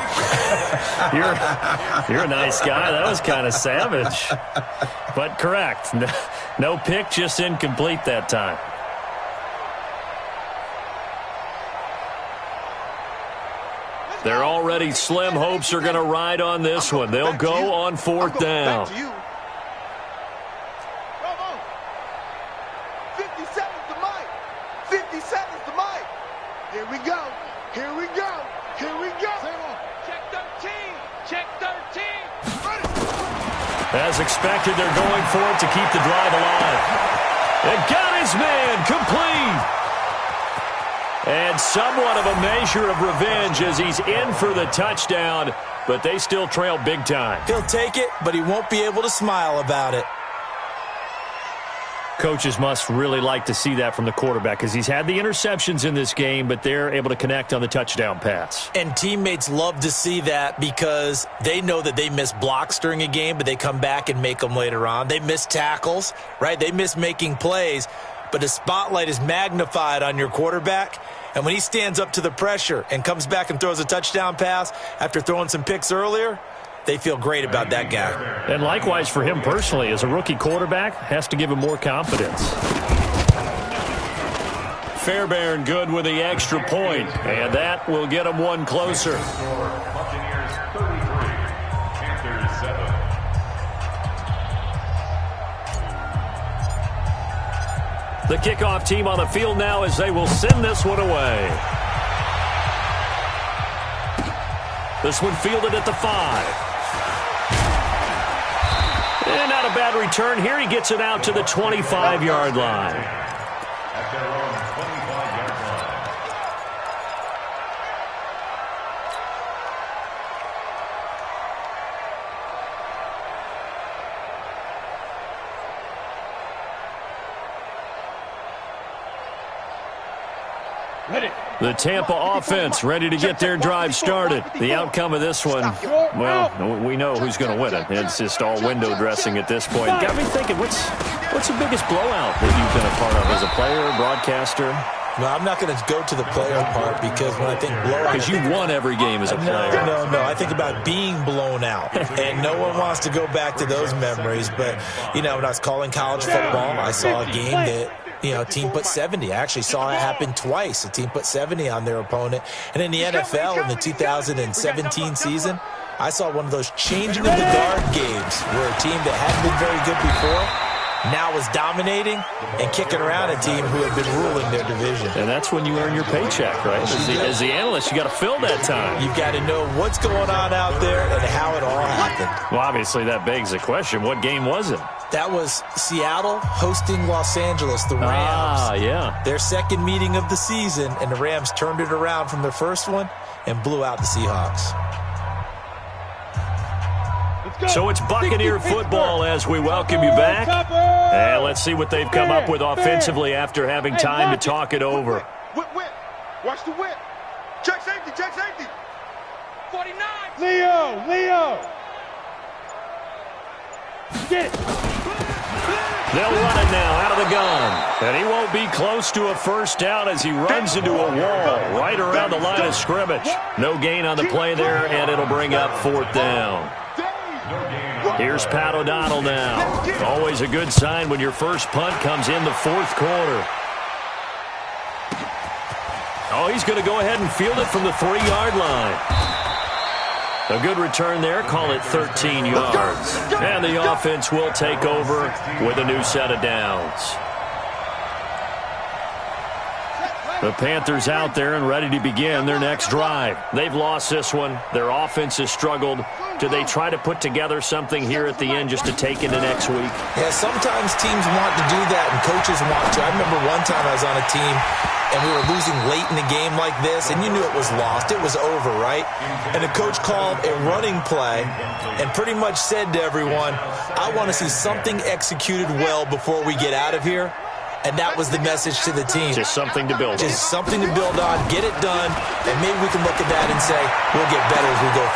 You're a nice guy. That was kind of savage. But correct. No pick, just incomplete that time. Their already slim hopes are going to ride on this one. They'll go on 4th down. 50 seconds to Mike. 50 seconds to Mike. Here we go. Here we go. Here we go. Check 13. Check 13. As expected, they're going for it to keep the drive alive. And got his man complete. And somewhat of a measure of revenge as he's in for the touchdown, but they still trail big time. He'll take it, but he won't be able to smile about it. Coaches must really like to see that from the quarterback because he's had the interceptions in this game, but they're able to connect on the touchdown pass. And teammates love to see that because they know that they miss blocks during a game, but they come back and make them later on. They miss tackles, right? They miss making plays, but the spotlight is magnified on your quarterback. And when he stands up to the pressure and comes back and throws a touchdown pass after throwing some picks earlier, they feel great about that guy. And likewise for him personally, as a rookie quarterback, has to give him more confidence. Fairbairn good with the extra point, and that will get him one closer. Buccaneers 33, Panthers 7. The kickoff team on the field now as they will send this one away. This one fielded at the 5. And not a bad return here. He gets it out to the 25-yard line. At their own 25-yard line. The Tampa offense ready to get their drive started. The outcome of this one, well, we know who's going to win it. It's just all window dressing at this point. Got me thinking, what's the biggest blowout that you've been a part of as a player, broadcaster? Well, I'm not going to go to the player part because when I think blowout... Because you won every game as a player. No. I think about being blown out. And no one wants to go back to those memories. But, when I was calling college football, I saw a game that... a team put 70. I actually saw it happen twice. A team put 70 on their opponent. And in the NFL in the 2017 season, I saw one of those changing of the guard games where a team that hadn't been very good before now was dominating and kicking around a team who had been ruling their division. And that's when you earn your paycheck, right? As the analyst, you got to fill that time. You've got to know what's going on out there and how it all happened. Well, obviously that begs the question, what game was it? That was Seattle hosting Los Angeles, the Rams. Ah, yeah. Their second meeting of the season, and the Rams turned it around from their first one and blew out the Seahawks. So it's Buccaneer football as we welcome you back. And let's see what they've come up with offensively after having time to talk it over. Whip. Watch the whip. Check safety. 49. Leo. Get it. They'll run it now out of the gun. And he won't be close to a first down as he runs into a wall right around the line of scrimmage. No gain on the play there, and it'll bring up 4th down. Here's Pat O'Donnell now. Always a good sign when your first punt comes in the 4th quarter. Oh, he's going to go ahead and field it from the 3-yard line. A good return there. Call it 13 yards. And the offense will take over with a new set of downs. The Panthers out there and ready to begin their next drive. They've lost this one. Their offense has struggled. Do they try to put together something here at the end just to take into next week? Yeah, sometimes teams want to do that and coaches want to. I remember one time I was on a team and we were losing late in the game like this, and you knew it was lost. It was over, right? And the coach called a running play and pretty much said to everyone, I want to see something executed well before we get out of here. And that was the message to the team. Just something to build on. Just something to build on, get it done, and maybe we can look at that and say, we'll get better as we go.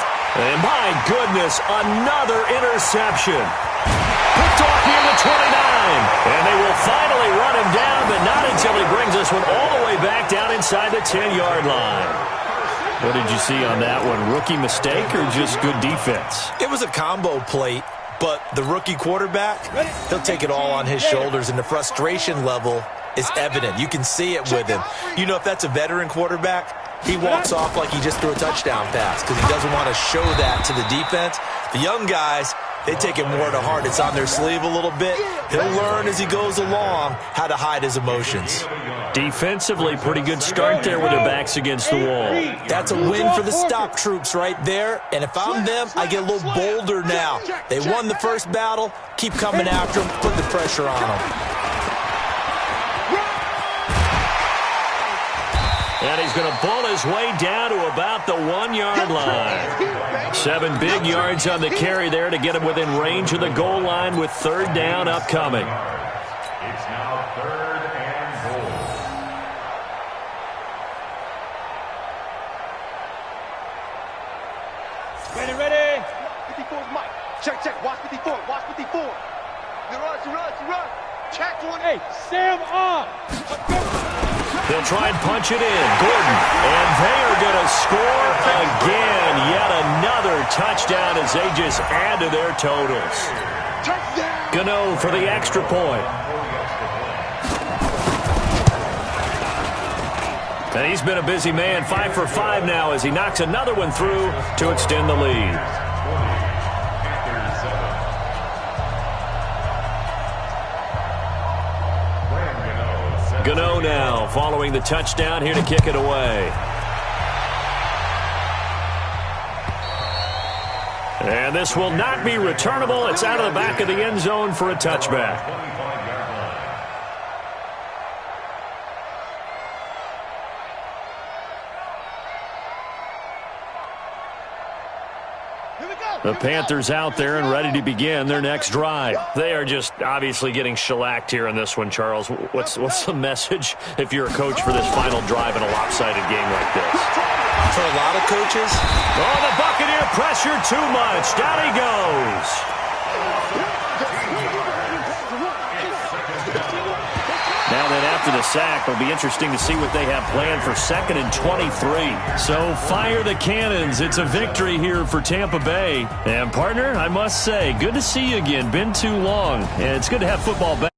And my goodness, another interception. Picked off near the 29. And they will finally run him down, but not until he brings this one all the way back down inside the 10-yard line. What did you see on that one? Rookie mistake or just good defense? It was a combo plate. But the rookie quarterback, he'll take it all on his shoulders, and the frustration level is evident. You can see it with him. You know, if that's a veteran quarterback, he walks off like he just threw a touchdown pass because he doesn't want to show that to the defense. The young guys, they take it more to heart. It's on their sleeve a little bit. He'll learn as he goes along how to hide his emotions. Defensively, pretty good start there with their backs against the wall. That's a win for the stop troops right there. And if I'm them, I get a little bolder now. They won the first battle. Keep coming after them. Put the pressure on them. And he's going to bull his way down to about the 1-yard line. 7 big yards on the carry there to get him within range of the goal line with 3rd down upcoming. It's now 3rd and goal. Ready. 54 is Mike. Check. Watch 54. You run. Check 1. Hey, Sam on. They'll try and punch it in. Gordon. And they are going to score again. Yet another touchdown as they just add to their totals. Gano for the extra point. And he's been a busy man. 5 for 5 now as he knocks another one through to extend the lead. Gano now following the touchdown here to kick it away. And this will not be returnable. It's out of the back of the end zone for a touchback. The Panthers out there and ready to begin their next drive. They are just obviously getting shellacked here in this one, Charles. What's the message if you're a coach for this final drive in a lopsided game like this? For a lot of coaches. Oh, the Buccaneer pressure too much. Down he goes. Now then, after the sack, it'll be interesting to see what they have planned for 2nd and 23. So fire the cannons. It's a victory here for Tampa Bay. And, partner, I must say, good to see you again. Been too long. And it's good to have football back.